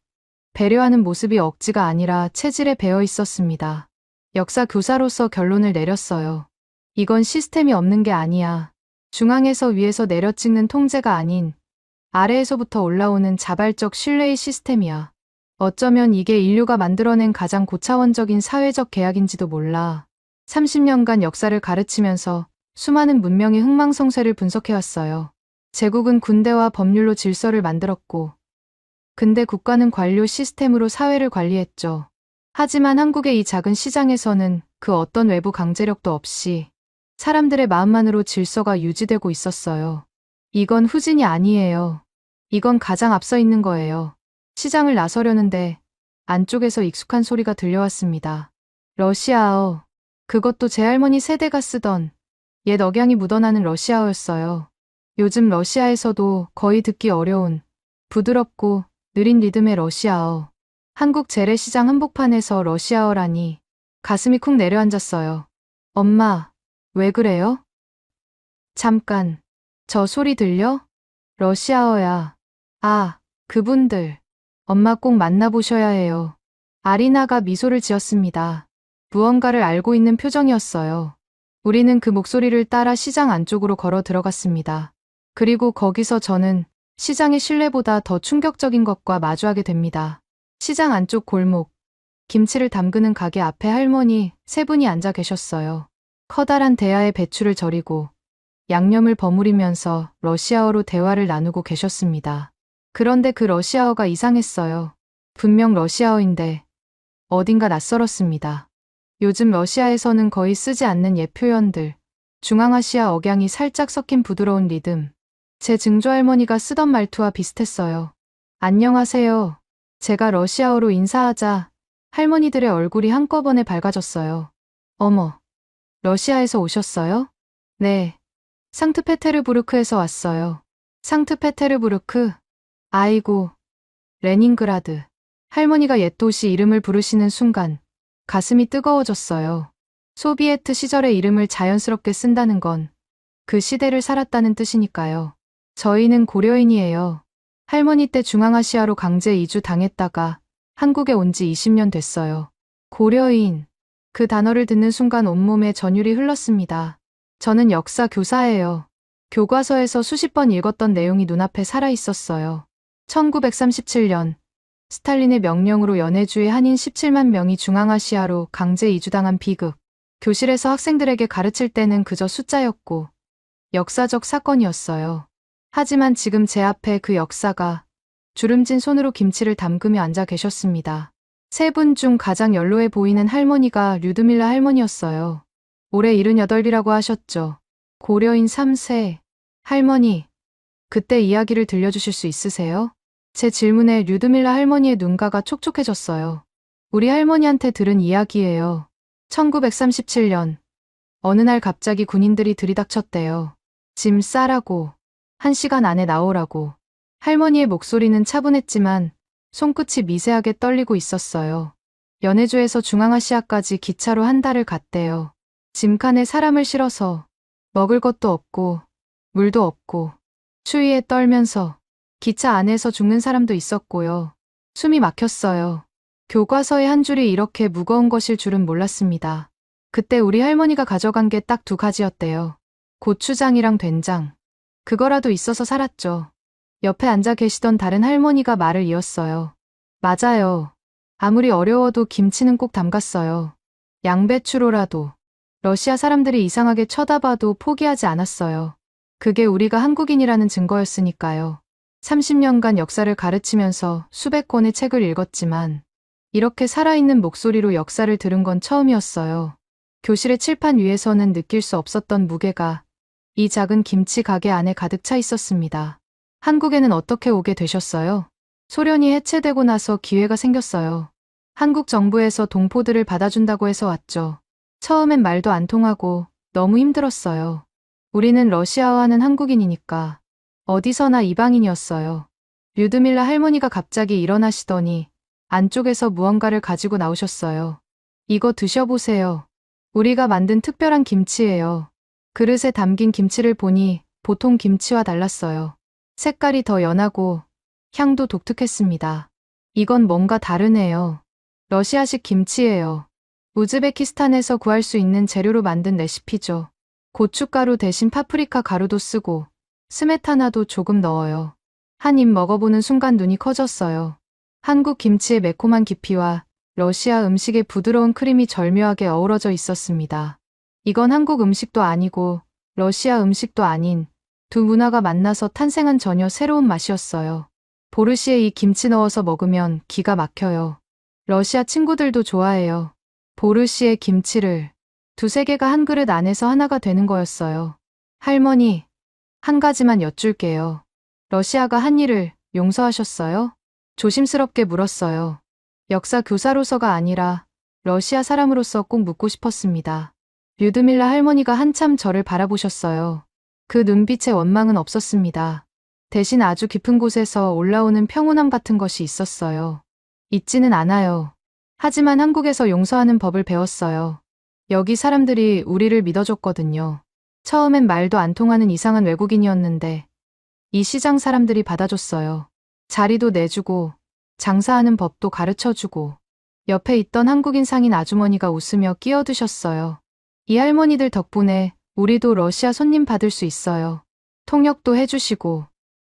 배려하는 모습이 억지가 아니라 체질에 배어 있었습니다. 역사 교사로서 결론을 내렸어요. 이건 시스템이 없는 게 아니야. 중앙에서 위에서 내려 찍는 통제가 아닌 아래에서부터 올라오는 자발적 신뢰의 시스템이야. 어쩌면 이게 인류가 만들어낸 가장 고차원적인 사회적 계약인지도 몰라. 30년간 역사를 가르치면서 수많은 문명의 흥망성쇠를 분석해왔어요. 제국은 군대와 법률로 질서를 만들었고, 근대 국가는 관료 시스템으로 사회를 관리했죠. 하지만 한국의 이 작은 시장에서는 그 어떤 외부 강제력도 없이 사람들의 마음만으로 질서가 유지되고 있었어요. 이건 후진이 아니에요. 이건 가장 앞서 있는 거예요. 시장을 나서려는데 안쪽에서 익숙한 소리가 들려왔습니다. 러시아어. 그것도 제 할머니 세대가 쓰던 옛 억양이 묻어나는 러시아어였어요. 요즘 러시아에서도 거의 듣기 어려운 부드럽고 느린 리듬의 러시아어. 한국 재래시장 한복판에서 러시아어라니 가슴이 쿵 내려앉았어요. 엄마, 왜 그래요? 잠깐, 저 소리 들려? 러시아어야. 아, 그분들. 엄마 꼭 만나보셔야 해요. 아리나가 미소를 지었습니다. 무언가를 알고 있는 표정이었어요. 우리는 그 목소리를 따라 시장 안쪽으로 걸어 들어갔습니다. 그리고 거기서 저는 시장의 신뢰보다 더 충격적인 것과 마주하게 됩니다. 시장 안쪽 골목, 김치를 담그는 가게 앞에 할머니 세 분이 앉아 계셨어요. 커다란 대야에 배추를 절이고 양념을 버무리면서 러시아어로 대화를 나누고 계셨습니다. 그런데 그 러시아어가 이상했어요. 분명 러시아어인데 어딘가 낯설었습니다. 요즘 러시아에서는 거의 쓰지 않는 옛 표현들, 중앙아시아 억양이 살짝 섞인 부드러운 리듬. 제 증조할머니가 쓰던 말투와 비슷했어요. 안녕하세요. 제가 러시아어로 인사하자 할머니들의 얼굴이 한꺼번에 밝아졌어요. 어머, 러시아에서 오셨어요? 네. 상트페테르부르크에서 왔어요. 상트페테르부르크? 아이고, 레닌그라드. 할머니가 옛 도시 이름을 부르시는 순간 가슴이 뜨거워졌어요. 소비에트 시절의 이름을 자연스럽게 쓴다는 건 그 시대를 살았다는 뜻이니까요. 저희는 고려인이에요. 할머니 때 중앙아시아로 강제 이주 당했다가 한국에 온 지 20년 됐어요. 고려인. 그 단어를 듣는 순간 온몸에 전율이 흘렀습니다. 저는 역사 교사예요. 교과서에서 수십 번 읽었던 내용이 눈앞에 살아 있었어요. 1937년 스탈린의 명령으로 연해주의 한인 17만 명이 중앙아시아로 강제 이주당한 비극. 교실에서 학생들에게 가르칠 때는 그저 숫자였고 역사적 사건이었어요. 하지만 지금 제 앞에 그 역사가 주름진 손으로 김치를 담그며 앉아 계셨습니다. 세 분 중 가장 연로해 보이는 할머니가 류드밀라 할머니였어요. 올해 78이라고 하셨죠. 고려인 3세. 할머니, 그때 이야기를 들려주실 수 있으세요? 제 질문에 류드밀라 할머니의 눈가가 촉촉해졌어요. 우리 할머니한테 들은 이야기예요. 1937년 어느 날 갑자기 군인들이 들이닥쳤대요. 짐 싸라고, 1시간 안에 나오라고. 할머니의 목소리는 차분했지만 손끝이 미세하게 떨리고 있었어요. 연해주에서 중앙아시아까지 기차로 한 달을 갔대요. 짐칸에 사람을 실어서 먹을 것도 없고 물도 없고 추위에 떨면서 기차 안에서 죽는 사람도 있었고요. 숨이 막혔어요. 교과서의 한 줄이 이렇게 무거운 것일 줄은 몰랐습니다. 그때 우리 할머니가 가져간 게 딱 2가지였대요. 고추장이랑 된장. 그거라도 있어서 살았죠. 옆에 앉아 계시던 다른 할머니가 말을 이었어요. 맞아요. 아무리 어려워도 김치는 꼭 담갔어요. 양배추로라도. 러시아 사람들이 이상하게 쳐다봐도 포기하지 않았어요. 그게 우리가 한국인이라는 증거였으니까요. 30년간 역사를 가르치면서 수백 권의 책을 읽었지만 이렇게 살아있는 목소리로 역사를 들은 건 처음이었어요. 교실의 칠판 위에서는 느낄 수 없었던 무게가 이 작은 김치 가게 안에 가득 차 있었습니다. 한국에는 어떻게 오게 되셨어요? 소련이 해체되고 나서 기회가 생겼어요. 한국 정부에서 동포들을 받아준다고 해서 왔죠. 처음엔 말도 안 통하고 너무 힘들었어요. 우리는 러시아어 하는 한국인이니까 어디서나 이방인이었어요. 류드밀라 할머니가 갑자기 일어나시더니 안쪽에서 무언가를 가지고 나오셨어요. 이거 드셔보세요. 우리가 만든 특별한 김치예요. 그릇에 담긴 김치를 보니 보통 김치와 달랐어요. 색깔이 더 연하고 향도 독특했습니다. 이건 뭔가 다르네요. 러시아식 김치예요. 우즈베키스탄에서 구할 수 있는 재료로 만든 레시피죠. 고춧가루 대신 파프리카 가루도 쓰고 스메타나도 조금 넣어요. 한 입 먹어보는 순간 눈이 커졌어요. 한국 김치의 매콤한 깊이와 러시아 음식의 부드러운 크림이 절묘하게 어우러져 있었습니다. 이건 한국 음식도 아니고 러시아 음식도 아닌 두 문화가 만나서 탄생한 전혀 새로운 맛이었어요. 보르시에 이 김치 넣어서 먹으면 기가 막혀요. 러시아 친구들도 좋아해요. 보르시의 김치를 두세 개가 한 그릇 안에서 하나가 되는 거였어요. 할머니, 한 가지만 여쭐게요. 러시아가 한 일을 용서하셨어요? 조심스럽게 물었어요. 역사 교사로서가 아니라 러시아 사람으로서 꼭 묻고 싶었습니다. 류드밀라 할머니가 한참 저를 바라보셨어요. 그 눈빛에 원망은 없었습니다. 대신 아주 깊은 곳에서 올라오는 평온함 같은 것이 있었어요. 잊지는 않아요. 하지만 한국에서 용서하는 법을 배웠어요. 여기 사람들이 우리를 믿어줬거든요. 처음엔 말도 안 통하는 이상한 외국인이었는데 이 시장 사람들이 받아줬어요. 자리도 내주고 장사하는 법도 가르쳐주고 옆에 있던 한국인 상인 아주머니가 웃으며 끼어드셨어요. 이 할머니들 덕분에 우리도 러시아 손님 받을 수 있어요. 통역도 해주시고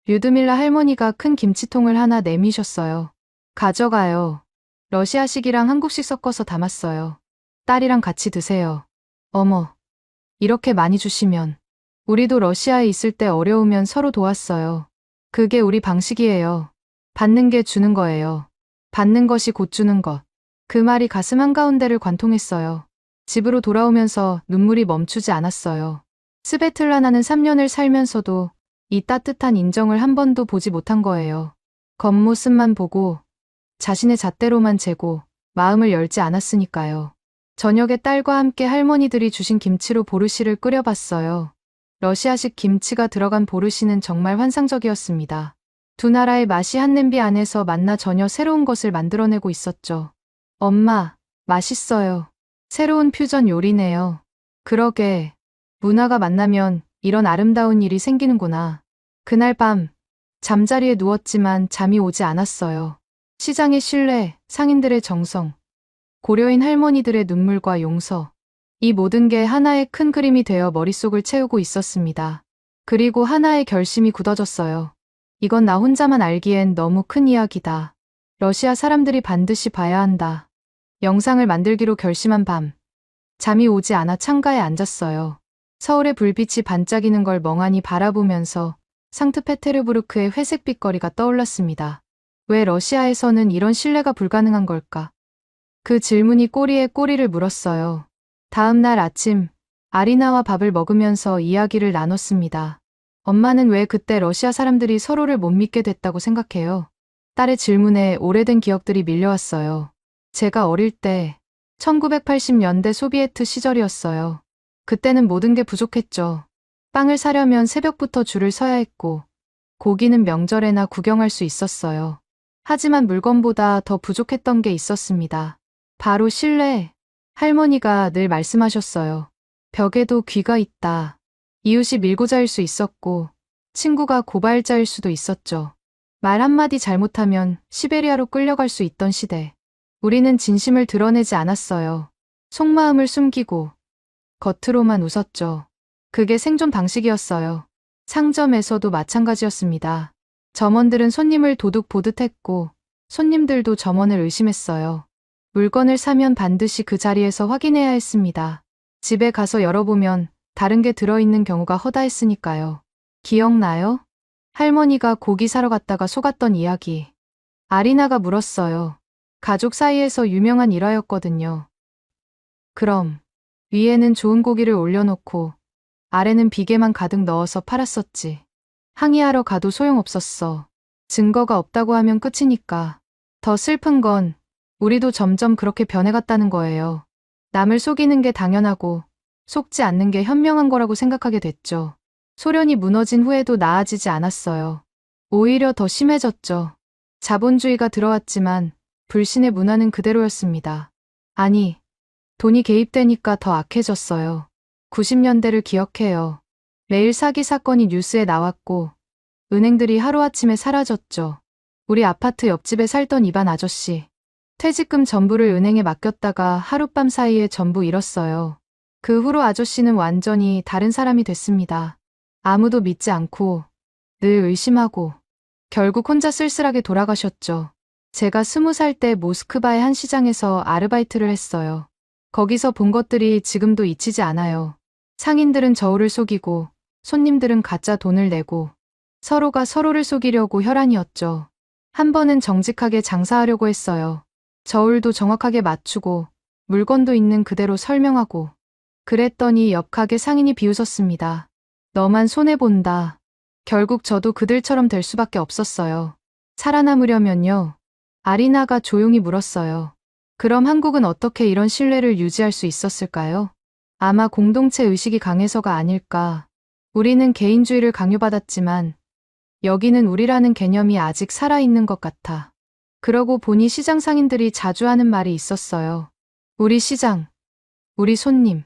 류드밀라 할머니가 큰 김치통을 하나 내미셨어요. 가져가요. 러시아식이랑 한국식 섞어서 담았어요. 딸이랑 같이 드세요. 어머, 이렇게 많이 주시면 우리도 러시아에 있을 때 어려우면 서로 도왔어요. 그게 우리 방식이에요. 받는 게 주는 거예요. 받는 것이 곧 주는 것. 그 말이 가슴 한가운데를 관통했어요. 집으로 돌아오면서 눈물이 멈추지 않았어요. 스베틀라나는 3년을 살면서도 이 따뜻한 인정을 한 번도 보지 못한 거예요. 겉모습만 보고 자신의 잣대로만 재고 마음을 열지 않았으니까요. 저녁에 딸과 함께 할머니들이 주신 김치로 보르시를 끓여봤어요. 러시아식 김치가 들어간 보르시는 정말 환상적이었습니다. 두 나라의 맛이 한 냄비 안에서 만나 전혀 새로운 것을 만들어내고 있었죠. 엄마, 맛있어요. 새로운 퓨전 요리네요. 그러게, 문화가 만나면 이런 아름다운 일이 생기는구나. 그날 밤, 잠자리에 누웠지만 잠이 오지 않았어요. 시장의 신뢰, 상인들의 정성, 고려인 할머니들의 눈물과 용서, 이 모든 게 하나의 큰 그림이 되어 머릿속을 채우고 있었습니다. 그리고 하나의 결심이 굳어졌어요. 이건 나 혼자만 알기엔 너무 큰 이야기다. 러시아 사람들이 반드시 봐야 한다. 영상을 만들기로 결심한 밤, 잠이 오지 않아 창가에 앉았어요. 서울의 불빛이 반짝이는 걸 멍하니 바라보면서 상트페테르부르크의 회색 빛거리가 떠올랐습니다. 왜 러시아에서는 이런 신뢰가 불가능한 걸까? 그 질문이 꼬리에 꼬리를 물었어요. 다음 날 아침, 아리나와 밥을 먹으면서 이야기를 나눴습니다. 엄마는 왜 그때 러시아 사람들이 서로를 못 믿게 됐다고 생각해요? 딸의 질문에 오래된 기억들이 밀려왔어요. 제가 어릴 때 1980년대 소비에트 시절이었어요. 그때는 모든 게 부족했죠. 빵을 사려면 새벽부터 줄을 서야 했고 고기는 명절에나 구경할 수 있었어요. 하지만 물건보다 더 부족했던 게 있었습니다. 바로 신뢰. 할머니가 늘 말씀하셨어요. 벽에도 귀가 있다. 이웃이 밀고자일 수 있었고 친구가 고발자일 수도 있었죠. 말 한마디 잘못하면 시베리아로 끌려갈 수 있던 시대. 우리는 진심을 드러내지 않았어요. 속마음을 숨기고 겉으로만 웃었죠. 그게 생존 방식이었어요. 상점에서도 마찬가지였습니다. 점원들은 손님을 도둑 보듯 했고 손님들도 점원을 의심했어요. 물건을 사면 반드시 그 자리에서 확인해야 했습니다. 집에 가서 열어보면 다른 게 들어있는 경우가 허다했으니까요. 기억나요? 할머니가 고기 사러 갔다가 속았던 이야기. 아리나가 물었어요. 가족 사이에서 유명한 일화였거든요. 그럼 위에는 좋은 고기를 올려놓고 아래는 비계만 가득 넣어서 팔았었지. 항의하러 가도 소용없었어. 증거가 없다고 하면 끝이니까. 더 슬픈 건 우리도 점점 그렇게 변해갔다는 거예요. 남을 속이는 게 당연하고 속지 않는 게 현명한 거라고 생각하게 됐죠. 소련이 무너진 후에도 나아지지 않았어요. 오히려 더 심해졌죠. 자본주의가 들어왔지만 불신의 문화는 그대로였습니다. 아니, 돈이 개입되니까 더 악해졌어요. 90년대를 기억해요. 매일 사기 사건이 뉴스에 나왔고 은행들이 하루아침에 사라졌죠. 우리 아파트 옆집에 살던 이반 아저씨. 퇴직금 전부를 은행에 맡겼다가 하룻밤 사이에 전부 잃었어요. 그 후로 아저씨는 완전히 다른 사람이 됐습니다. 아무도 믿지 않고 늘 의심하고 결국 혼자 쓸쓸하게 돌아가셨죠. 제가 20살 때 모스크바의 한 시장에서 아르바이트를 했어요. 거기서 본 것들이 지금도 잊히지 않아요. 상인들은 저울을 속이고 손님들은 가짜 돈을 내고 서로가 서로를 속이려고 혈안이었죠. 한 번은 정직하게 장사하려고 했어요. 저울도 정확하게 맞추고 물건도 있는 그대로 설명하고 그랬더니 옆 가게 상인이 비웃었습니다. 너만 손해본다. 결국 저도 그들처럼 될 수밖에 없었어요. 살아남으려면요. 아리나가 조용히 물었어요. 그럼 한국은 어떻게 이런 신뢰를 유지할 수 있었을까요? 아마 공동체 의식이 강해서가 아닐까. 우리는 개인주의를 강요받았지만 여기는 우리라는 개념이 아직 살아있는 것 같아. 그러고 보니 시장 상인들이 자주 하는 말이 있었어요. 우리 시장, 우리 손님,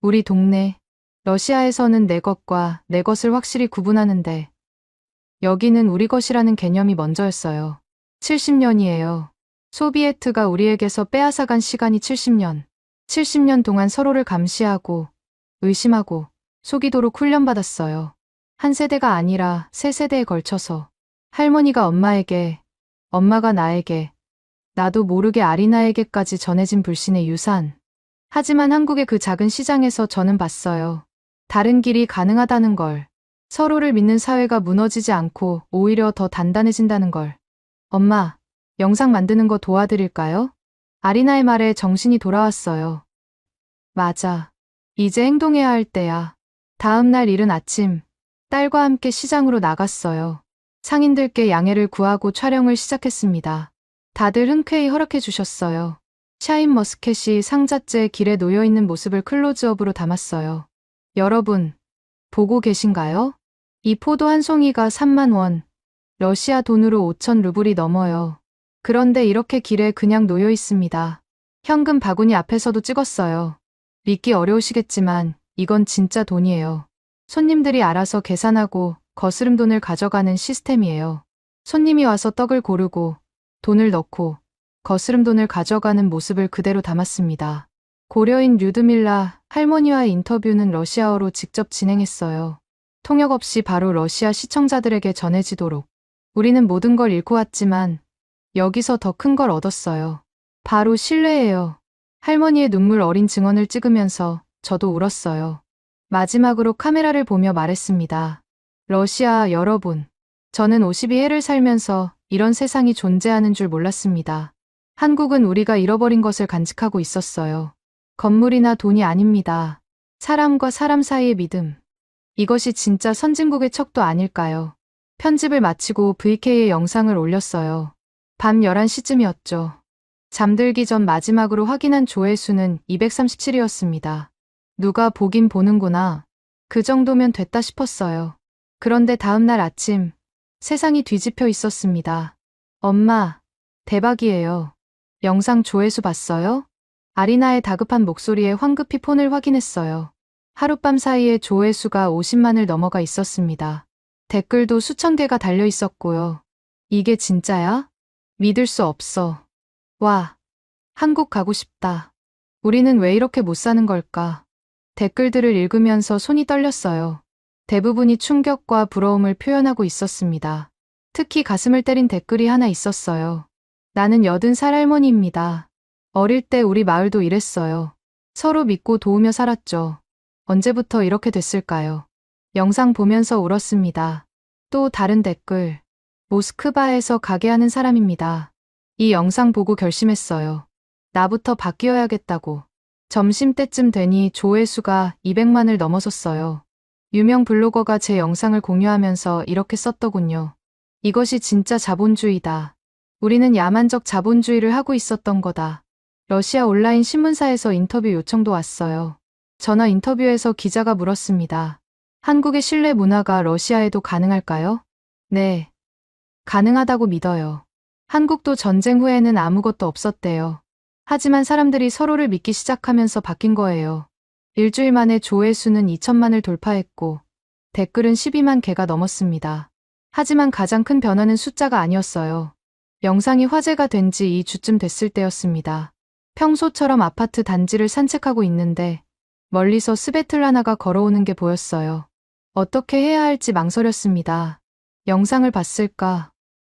우리 동네. 러시아에서는 내 것과 내 것을 확실히 구분하는데 여기는 우리 것이라는 개념이 먼저였어요. 70년이에요. 소비에트가 우리에게서 빼앗아간 시간이 70년. 70년 동안 서로를 감시하고 의심하고 속이도록 훈련받았어요. 한 세대가 아니라 세 세대에 걸쳐서 할머니가 엄마에게, 엄마가 나에게, 나도 모르게 아리나에게까지 전해진 불신의 유산. 하지만 한국의 그 작은 시장에서 저는 봤어요. 다른 길이 가능하다는 걸. 서로를 믿는 사회가 무너지지 않고 오히려 더 단단해진다는 걸. 엄마, 영상 만드는 거 도와드릴까요? 아리나의 말에 정신이 돌아왔어요. 맞아. 이제 행동해야 할 때야. 다음 날 이른 아침, 딸과 함께 시장으로 나갔어요. 상인들께 양해를 구하고 촬영을 시작했습니다. 다들 흔쾌히 허락해 주셨어요. 샤인 머스켓이 상자째 길에 놓여 있는 모습을 클로즈업으로 담았어요. 여러분, 보고 계신가요? 이 포도 한 송이가 3만 원, 러시아 돈으로 5천 루블이 넘어요. 그런데 이렇게 길에 그냥 놓여 있습니다. 현금 바구니 앞에서도 찍었어요. 믿기 어려우시겠지만 이건 진짜 돈이에요. 손님들이 알아서 계산하고 거스름 돈을 가져가는 시스템이에요. 손님이 와서 떡을 고르고 돈을 넣고 거스름 돈을 가져가는 모습을 그대로 담았습니다. 고려인 류드밀라 할머니와의 인터뷰는 러시아어로 직접 진행했어요. 통역 없이 바로 러시아 시청자들에게 전해지도록. 우리는 모든 걸 잃고 왔지만 여기서 더 큰 걸 얻었어요. 바로 신뢰예요. 할머니의 눈물 어린 증언을 찍으면서 저도 울었어요. 마지막으로 카메라를 보며 말했습니다. 러시아 여러분, 저는 52회를 살면서 이런 세상이 존재하는 줄 몰랐습니다. 한국은 우리가 잃어버린 것을 간직하고 있었어요. 건물이나 돈이 아닙니다. 사람과 사람 사이의 믿음. 이것이 진짜 선진국의 척도 아닐까요? 편집을 마치고 VK의 영상을 올렸어요. 밤 11시쯤이었죠. 잠들기 전 마지막으로 확인한 조회수는 237이었습니다. 누가 보긴 보는구나. 그 정도면 됐다 싶었어요. 그런데 다음날 아침, 세상이 뒤집혀 있었습니다. 엄마, 대박이에요. 영상 조회수 봤어요? 아리나의 다급한 목소리에 황급히 폰을 확인했어요. 하룻밤 사이에 조회수가 50만을 넘어가 있었습니다. 댓글도 수천 개가 달려 있었고요. 이게 진짜야? 믿을 수 없어. 와, 한국 가고 싶다. 우리는 왜 이렇게 못 사는 걸까? 댓글들을 읽으면서 손이 떨렸어요. 대부분이 충격과 부러움을 표현하고 있었습니다. 특히 가슴을 때린 댓글이 하나 있었어요. 나는 80살 할머니입니다. 어릴 때 우리 마을도 이랬어요. 서로 믿고 도우며 살았죠. 언제부터 이렇게 됐을까요? 영상 보면서 울었습니다. 또 다른 댓글. 모스크바에서 가게 하는 사람입니다. 이 영상 보고 결심했어요. 나부터 바뀌어야겠다고. 점심때쯤 되니 조회수가 200만을 넘어섰어요. 유명 블로거가 제 영상을 공유하면서 이렇게 썼더군요. 이것이 진짜 자본주의다. 우리는 야만적 자본주의를 하고 있었던 거다. 러시아 온라인 신문사에서 인터뷰 요청도 왔어요. 전화 인터뷰에서 기자가 물었습니다. 한국의 신뢰 문화가 러시아에도 가능할까요? 네. 가능하다고 믿어요. 한국도 전쟁 후에는 아무것도 없었대요. 하지만 사람들이 서로를 믿기 시작하면서 바뀐 거예요. 일주일 만에 조회수는 2천만을 돌파했고 댓글은 12만 개가 넘었습니다. 하지만 가장 큰 변화는 숫자가 아니었어요. 영상이 화제가 된 지 2주쯤 됐을 때였습니다. 평소처럼 아파트 단지를 산책하고 있는데 멀리서 스베틀라나가 걸어오는 게 보였어요. 어떻게 해야 할지 망설였습니다. 영상을 봤을까?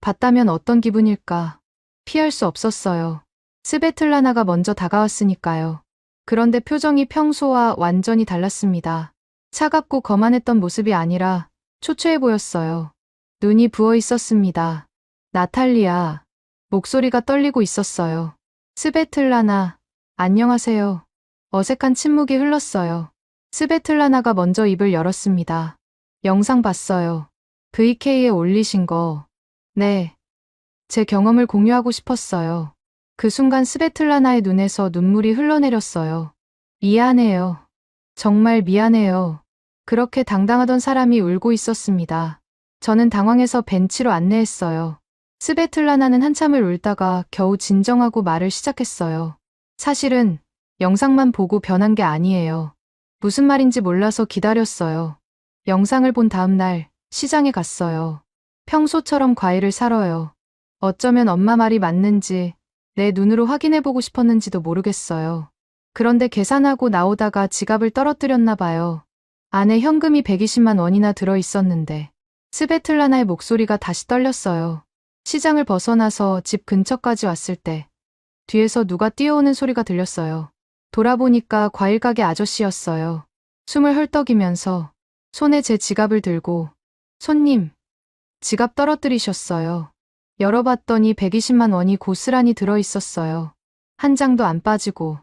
봤다면 어떤 기분일까? 피할 수 없었어요. 스베틀라나가 먼저 다가왔으니까요. 그런데 표정이 평소와 완전히 달랐습니다. 차갑고 거만했던 모습이 아니라 초췌해 보였어요. 눈이 부어 있었습니다. 나탈리아. 목소리가 떨리고 있었어요. 스베틀라나, 안녕하세요. 어색한 침묵이 흘렀어요. 스베틀라나가 먼저 입을 열었습니다. 영상 봤어요. VK에 올리신 거. 네. 제 경험을 공유하고 싶었어요. 그 순간 스베틀라나의 눈에서 눈물이 흘러내렸어요. 미안해요. 정말 미안해요. 그렇게 당당하던 사람이 울고 있었습니다. 저는 당황해서 벤치로 안내했어요. 스베틀라나는 한참을 울다가 겨우 진정하고 말을 시작했어요. 사실은 영상만 보고 변한 게 아니에요. 무슨 말인지 몰라서 기다렸어요. 영상을 본 다음 날 시장에 갔어요. 평소처럼 과일을 사러요. 어쩌면 엄마 말이 맞는지 내 눈으로 확인해보고 싶었는지도 모르겠어요. 그런데 계산하고 나오다가 지갑을 떨어뜨렸나 봐요. 안에 현금이 120만 원이나 들어있었는데 스베틀라나의 목소리가 다시 떨렸어요. 시장을 벗어나서 집 근처까지 왔을 때 뒤에서 누가 뛰어오는 소리가 들렸어요. 돌아보니까 과일 가게 아저씨였어요. 숨을 헐떡이면서 손에 제 지갑을 들고 손님, 지갑 떨어뜨리셨어요. 열어봤더니 120만 원이 고스란히 들어있었어요. 한 장도 안 빠지고.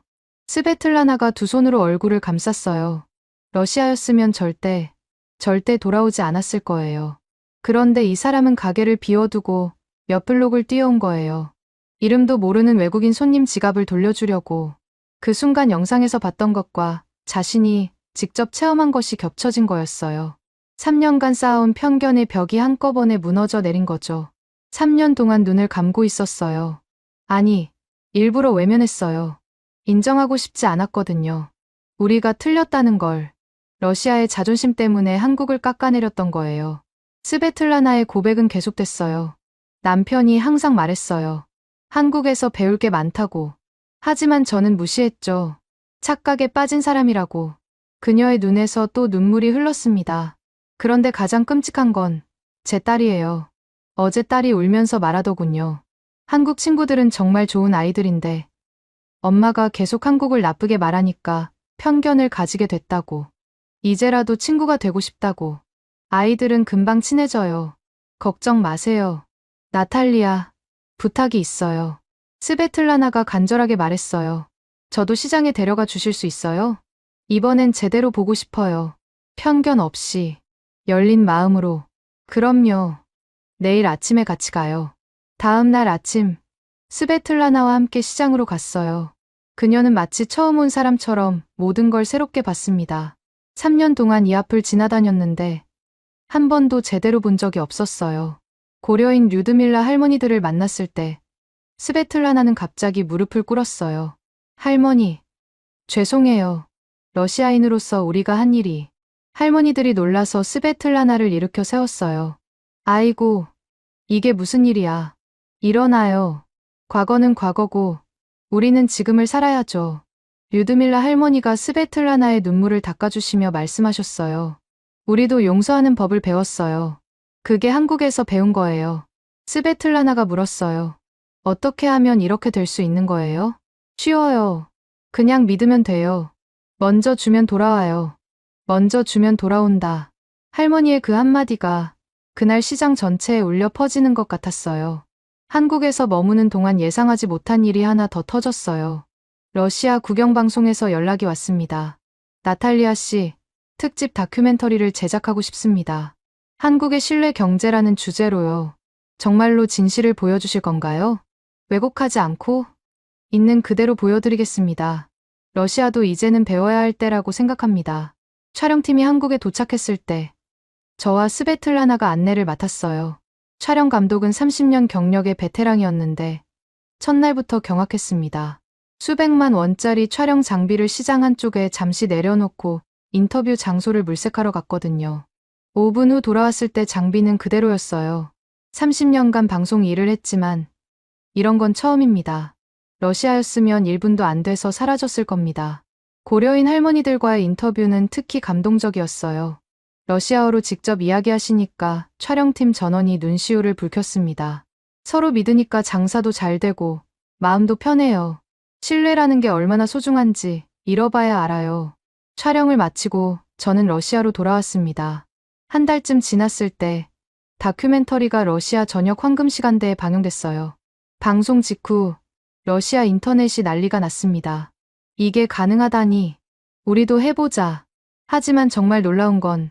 스베틀라나가 두 손으로 얼굴을 감쌌어요. 러시아였으면 절대 돌아오지 않았을 거예요. 그런데 이 사람은 가게를 비워두고 몇 블록을 뛰어온 거예요. 이름도 모르는 외국인 손님 지갑을 돌려주려고. 그 순간 영상에서 봤던 것과 자신이 직접 체험한 것이 겹쳐진 거였어요. 3년간 쌓아온 편견의 벽이 한꺼번에 무너져 내린 거죠. 3년 동안 눈을 감고 있었어요. 아니, 일부러 외면했어요. 인정하고 싶지 않았거든요. 우리가 틀렸다는 걸. 러시아의 자존심 때문에 한국을 깎아내렸던 거예요. 스베틀라나의 고백은 계속됐어요. 남편이 항상 말했어요. 한국에서 배울 게 많다고. 하지만 저는 무시했죠. 착각에 빠진 사람이라고. 그녀의 눈에서 또 눈물이 흘렀습니다. 그런데 가장 끔찍한 건 제 딸이에요. 어제 딸이 울면서 말하더군요. 한국 친구들은 정말 좋은 아이들인데 엄마가 계속 한국을 나쁘게 말하니까 편견을 가지게 됐다고. 이제라도 친구가 되고 싶다고. 아이들은 금방 친해져요. 걱정 마세요. 나탈리아, 부탁이 있어요. 스베틀라나가 간절하게 말했어요. 저도 시장에 데려가 주실 수 있어요? 이번엔 제대로 보고 싶어요. 편견 없이. 열린 마음으로. 그럼요. 내일 아침에 같이 가요. 다음 날 아침, 스베틀라나와 함께 시장으로 갔어요. 그녀는 마치 처음 온 사람처럼 모든 걸 새롭게 봤습니다. 3년 동안 이 앞을 지나다녔는데 한 번도 제대로 본 적이 없었어요. 고려인 류드밀라 할머니들을 만났을 때 스베틀라나는 갑자기 무릎을 꿇었어요. 할머니, 죄송해요. 러시아인으로서 우리가 한 일이. 할머니들이 놀라서 스베틀라나를 일으켜 세웠어요. 아이고, 이게 무슨 일이야. 일어나요. 과거는 과거고 우리는 지금을 살아야죠. 류드밀라 할머니가 스베틀라나의 눈물을 닦아주시며 말씀하셨어요. 우리도 용서하는 법을 배웠어요. 그게 한국에서 배운 거예요. 스베틀라나가 물었어요. 어떻게 하면 이렇게 될 수 있는 거예요? 쉬워요. 그냥 믿으면 돼요. 먼저 주면 돌아와요. 먼저 주면 돌아온다. 할머니의 그 한마디가 그날 시장 전체에 울려 퍼지는 것 같았어요. 한국에서 머무는 동안 예상하지 못한 일이 하나 더 터졌어요. 러시아 국영방송에서 연락이 왔습니다. 나탈리아 씨, 특집 다큐멘터리를 제작하고 싶습니다. 한국의 신뢰 경제라는 주제로요. 정말로 진실을 보여주실 건가요? 왜곡하지 않고 있는 그대로 보여드리겠습니다. 러시아도 이제는 배워야 할 때라고 생각합니다. 촬영팀이 한국에 도착했을 때 저와 스베틀라나가 안내를 맡았어요. 촬영 감독은 30년 경력의 베테랑이었는데 첫날부터 경악했습니다. 수백만 원짜리 촬영 장비를 시장 한쪽에 잠시 내려놓고 인터뷰 장소를 물색하러 갔거든요. 5분 후 돌아왔을 때 장비는 그대로였어요. 30년간 방송 일을 했지만 이런 건 처음입니다. 러시아였으면 1분도 안 돼서 사라졌을 겁니다. 고려인 할머니들과의 인터뷰는 특히 감동적이었어요. 러시아어로 직접 이야기하시니까 촬영팀 전원이 눈시울을 붉혔습니다. 서로 믿으니까 장사도 잘 되고 마음도 편해요. 신뢰라는 게 얼마나 소중한지 잃어봐야 알아요. 촬영을 마치고 저는 러시아로 돌아왔습니다. 한 달쯤 지났을 때 다큐멘터리가 러시아 저녁 황금 시간대에 방영됐어요. 방송 직후 러시아 인터넷이 난리가 났습니다. 이게 가능하다니. 우리도 해보자. 하지만 정말 놀라운 건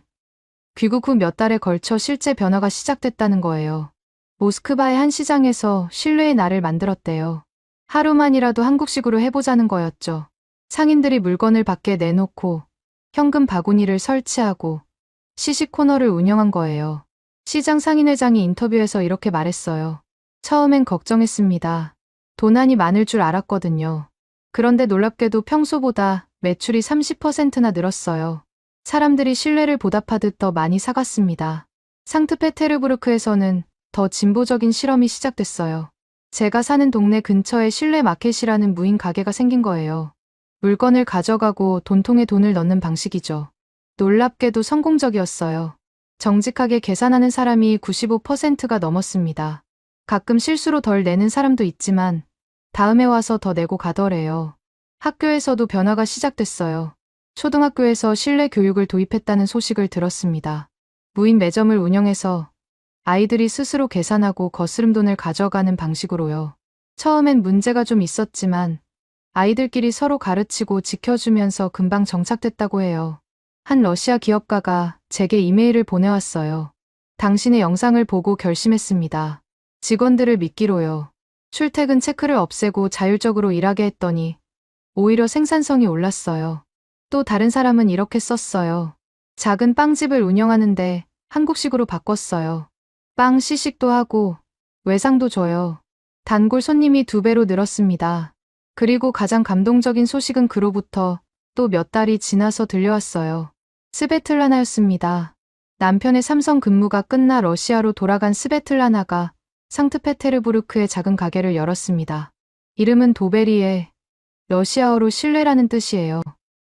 귀국 후 몇 달에 걸쳐 실제 변화가 시작됐다는 거예요. 모스크바의 한 시장에서 신뢰의 날을 만들었대요. 하루만이라도 한국식으로 해보자는 거였죠. 상인들이 물건을 밖에 내놓고 현금 바구니를 설치하고 시식 코너를 운영한 거예요. 시장 상인회장이 인터뷰에서 이렇게 말했어요. 처음엔 걱정했습니다. 도난이 많을 줄 알았거든요. 그런데 놀랍게도 평소보다 매출이 30%나 늘었어요. 사람들이 신뢰를 보답하듯 더 많이 사갔습니다. 상트페테르부르크에서는 더 진보적인 실험이 시작됐어요. 제가 사는 동네 근처에 실내 마켓이라는 무인 가게가 생긴 거예요. 물건을 가져가고 돈통에 돈을 넣는 방식이죠. 놀랍게도 성공적이었어요. 정직하게 계산하는 사람이 95%가 넘었습니다. 가끔 실수로 덜 내는 사람도 있지만 다음에 와서 더 내고 가더래요. 학교에서도 변화가 시작됐어요. 초등학교에서 실내 교육을 도입했다는 소식을 들었습니다. 무인 매점을 운영해서 아이들이 스스로 계산하고 거스름돈을 가져가는 방식으로요. 처음엔 문제가 좀 있었지만 아이들끼리 서로 가르치고 지켜주면서 금방 정착됐다고 해요. 한 러시아 기업가가 제게 이메일을 보내왔어요. 당신의 영상을 보고 결심했습니다. 직원들을 믿기로요. 출퇴근 체크를 없애고 자율적으로 일하게 했더니 오히려 생산성이 올랐어요. 또 다른 사람은 이렇게 썼어요. 작은 빵집을 운영하는데 한국식으로 바꿨어요. 빵 시식도 하고 외상도 줘요. 단골 손님이 2배로 늘었습니다. 그리고 가장 감동적인 소식은 그로부터 또 몇 달이 지나서 들려왔어요. 스베틀라나였습니다. 남편의 삼성 근무가 끝나 러시아로 돌아간 스베틀라나가 상트페테르부르크에 작은 가게를 열었습니다. 이름은 도베리에 러시아어로 신뢰라는 뜻이에요.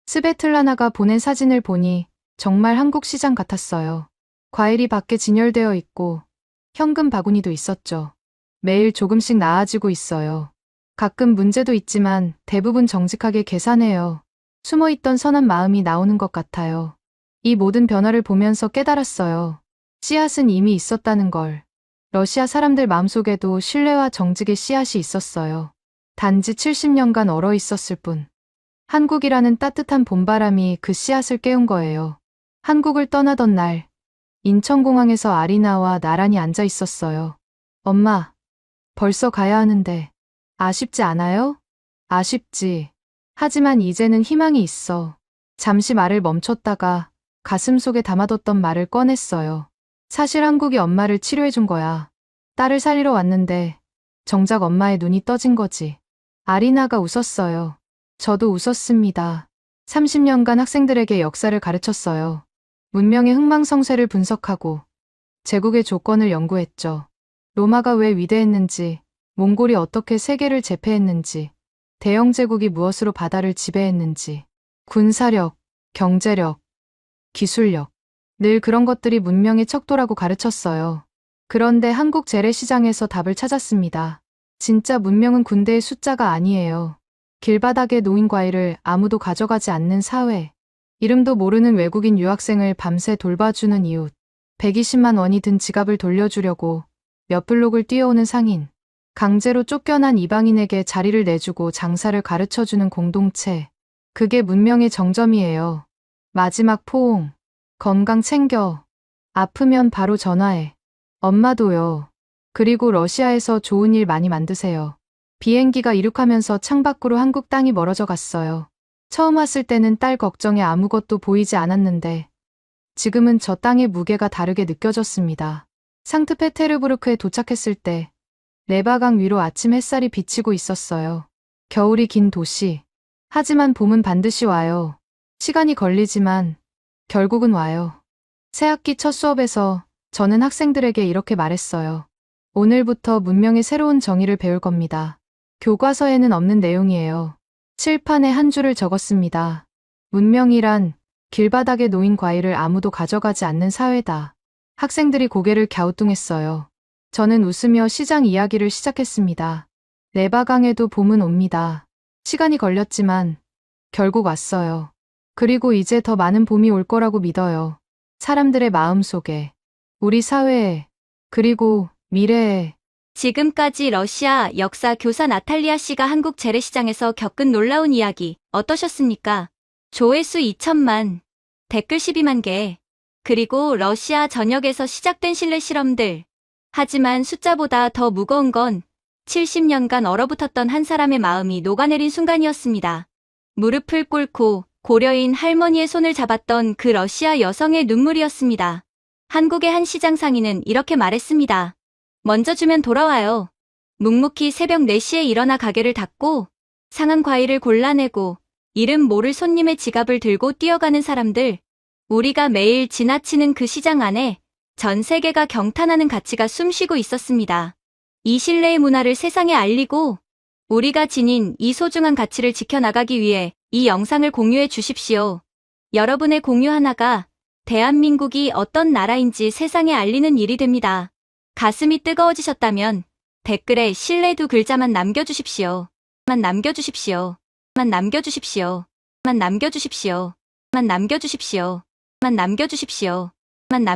스베틀라나가 보낸 사진을 보니 정말 한국 시장 같았어요. 과일이 밖에 진열되어 있고 현금 바구니도 있었죠. 매일 조금씩 나아지고 있어요. 가끔 문제도 있지만 대부분 정직하게 계산해요. 숨어있던 선한 마음이 나오는 것 같아요. 이 모든 변화를 보면서 깨달았어요. 씨앗은 이미 있었다는 걸. 러시아 사람들 마음속에도 신뢰와 정직의 씨앗이 있었어요. 단지 70년간 얼어 있었을 뿐. 한국이라는 따뜻한 봄바람이 그 씨앗을 깨운 거예요. 한국을 떠나던 날, 인천공항에서 아리나와 나란히 앉아 있었어요. 엄마, 벌써 가야 하는데 아쉽지 않아요? 아쉽지. 하지만 이제는 희망이 있어. 잠시 말을 멈췄다가 가슴속에 담아뒀던 말을 꺼냈어요. 사실 한국이 엄마를 치료해준 거야. 딸을 살리러 왔는데 정작 엄마의 눈이 떠진 거지. 아리나가 웃었어요. 저도 웃었습니다. 30년간 학생들에게 역사를 가르쳤어요. 문명의 흥망성쇠를 분석하고 제국의 조건을 연구했죠. 로마가 왜 위대했는지, 몽골이 어떻게 세계를 제패했는지, 대영 제국이 무엇으로 바다를 지배했는지, 군사력, 경제력, 기술력, 늘 그런 것들이 문명의 척도라고 가르쳤어요. 그런데 한국 재래시장에서 답을 찾았습니다. 진짜 문명은 군대의 숫자가 아니에요. 길바닥에 놓인 과일을 아무도 가져가지 않는 사회. 이름도 모르는 외국인 유학생을 밤새 돌봐주는 이웃. 120만 원이 든 지갑을 돌려주려고 몇 블록을 뛰어오는 상인. 강제로 쫓겨난 이방인에게 자리를 내주고 장사를 가르쳐주는 공동체. 그게 문명의 정점이에요. 마지막 포옹. 건강 챙겨. 아프면 바로 전화해. 엄마도요. 그리고 러시아에서 좋은 일 많이 만드세요. 비행기가 이륙하면서 창밖으로 한국 땅이 멀어져 갔어요. 처음 왔을 때는 딸 걱정에 아무것도 보이지 않았는데 지금은 저 땅의 무게가 다르게 느껴졌습니다. 상트페테르부르크에 도착했을 때 레바강 위로 아침 햇살이 비치고 있었어요. 겨울이 긴 도시. 하지만 봄은 반드시 와요. 시간이 걸리지만 결국은 와요. 새학기 첫 수업에서 저는 학생들에게 이렇게 말했어요. 오늘부터 문명의 새로운 정의를 배울 겁니다. 교과서에는 없는 내용이에요. 칠판에 한 줄을 적었습니다. 문명이란 길바닥에 놓인 과일을 아무도 가져가지 않는 사회다. 학생들이 고개를 갸우뚱했어요. 저는 웃으며 시장 이야기를 시작했습니다. 레바강에도 봄은 옵니다. 시간이 걸렸지만 결국 왔어요. 그리고 이제 더 많은 봄이 올 거라고 믿어요. 사람들의 마음속에, 우리 사회에, 그리고 미래에. 지금까지 러시아 역사 교사 나탈리아 씨가 한국 재래시장에서 겪은 놀라운 이야기 어떠셨습니까? 조회수 2천만, 댓글 12만 개, 그리고 러시아 전역에서 시작된 실내 실험들. 하지만 숫자보다 더 무거운 건 70년간 얼어붙었던 한 사람의 마음이 녹아내린 순간이었습니다. 무릎을 꿇고 고려인 할머니의 손을 잡았던 그 러시아 여성의 눈물이었습니다. 한국의 한 시장 상인은 이렇게 말했습니다. 먼저 주면 돌아와요. 묵묵히 새벽 4시에 일어나 가게를 닫고 상한 과일을 골라내고 이름 모를 손님의 지갑을 들고 뛰어가는 사람들. 우리가 매일 지나치는 그 시장 안에 전 세계가 경탄하는 가치가 숨쉬고 있었습니다. 이 신뢰의 문화를 세상에 알리고 우리가 지닌 이 소중한 가치를 지켜나가기 위해 이 영상을 공유해 주십시오. 여러분의 공유 하나가 대한민국이 어떤 나라인지 세상에 알리는 일이 됩니다. 가슴이 뜨거워지셨다면 댓글에 신뢰 두 글자만 남겨주십시오. 만 남겨주십시오. 만 남겨주십시오. 만 남겨주십시오. 만 남겨주십시오. 만 남겨주십시오. 만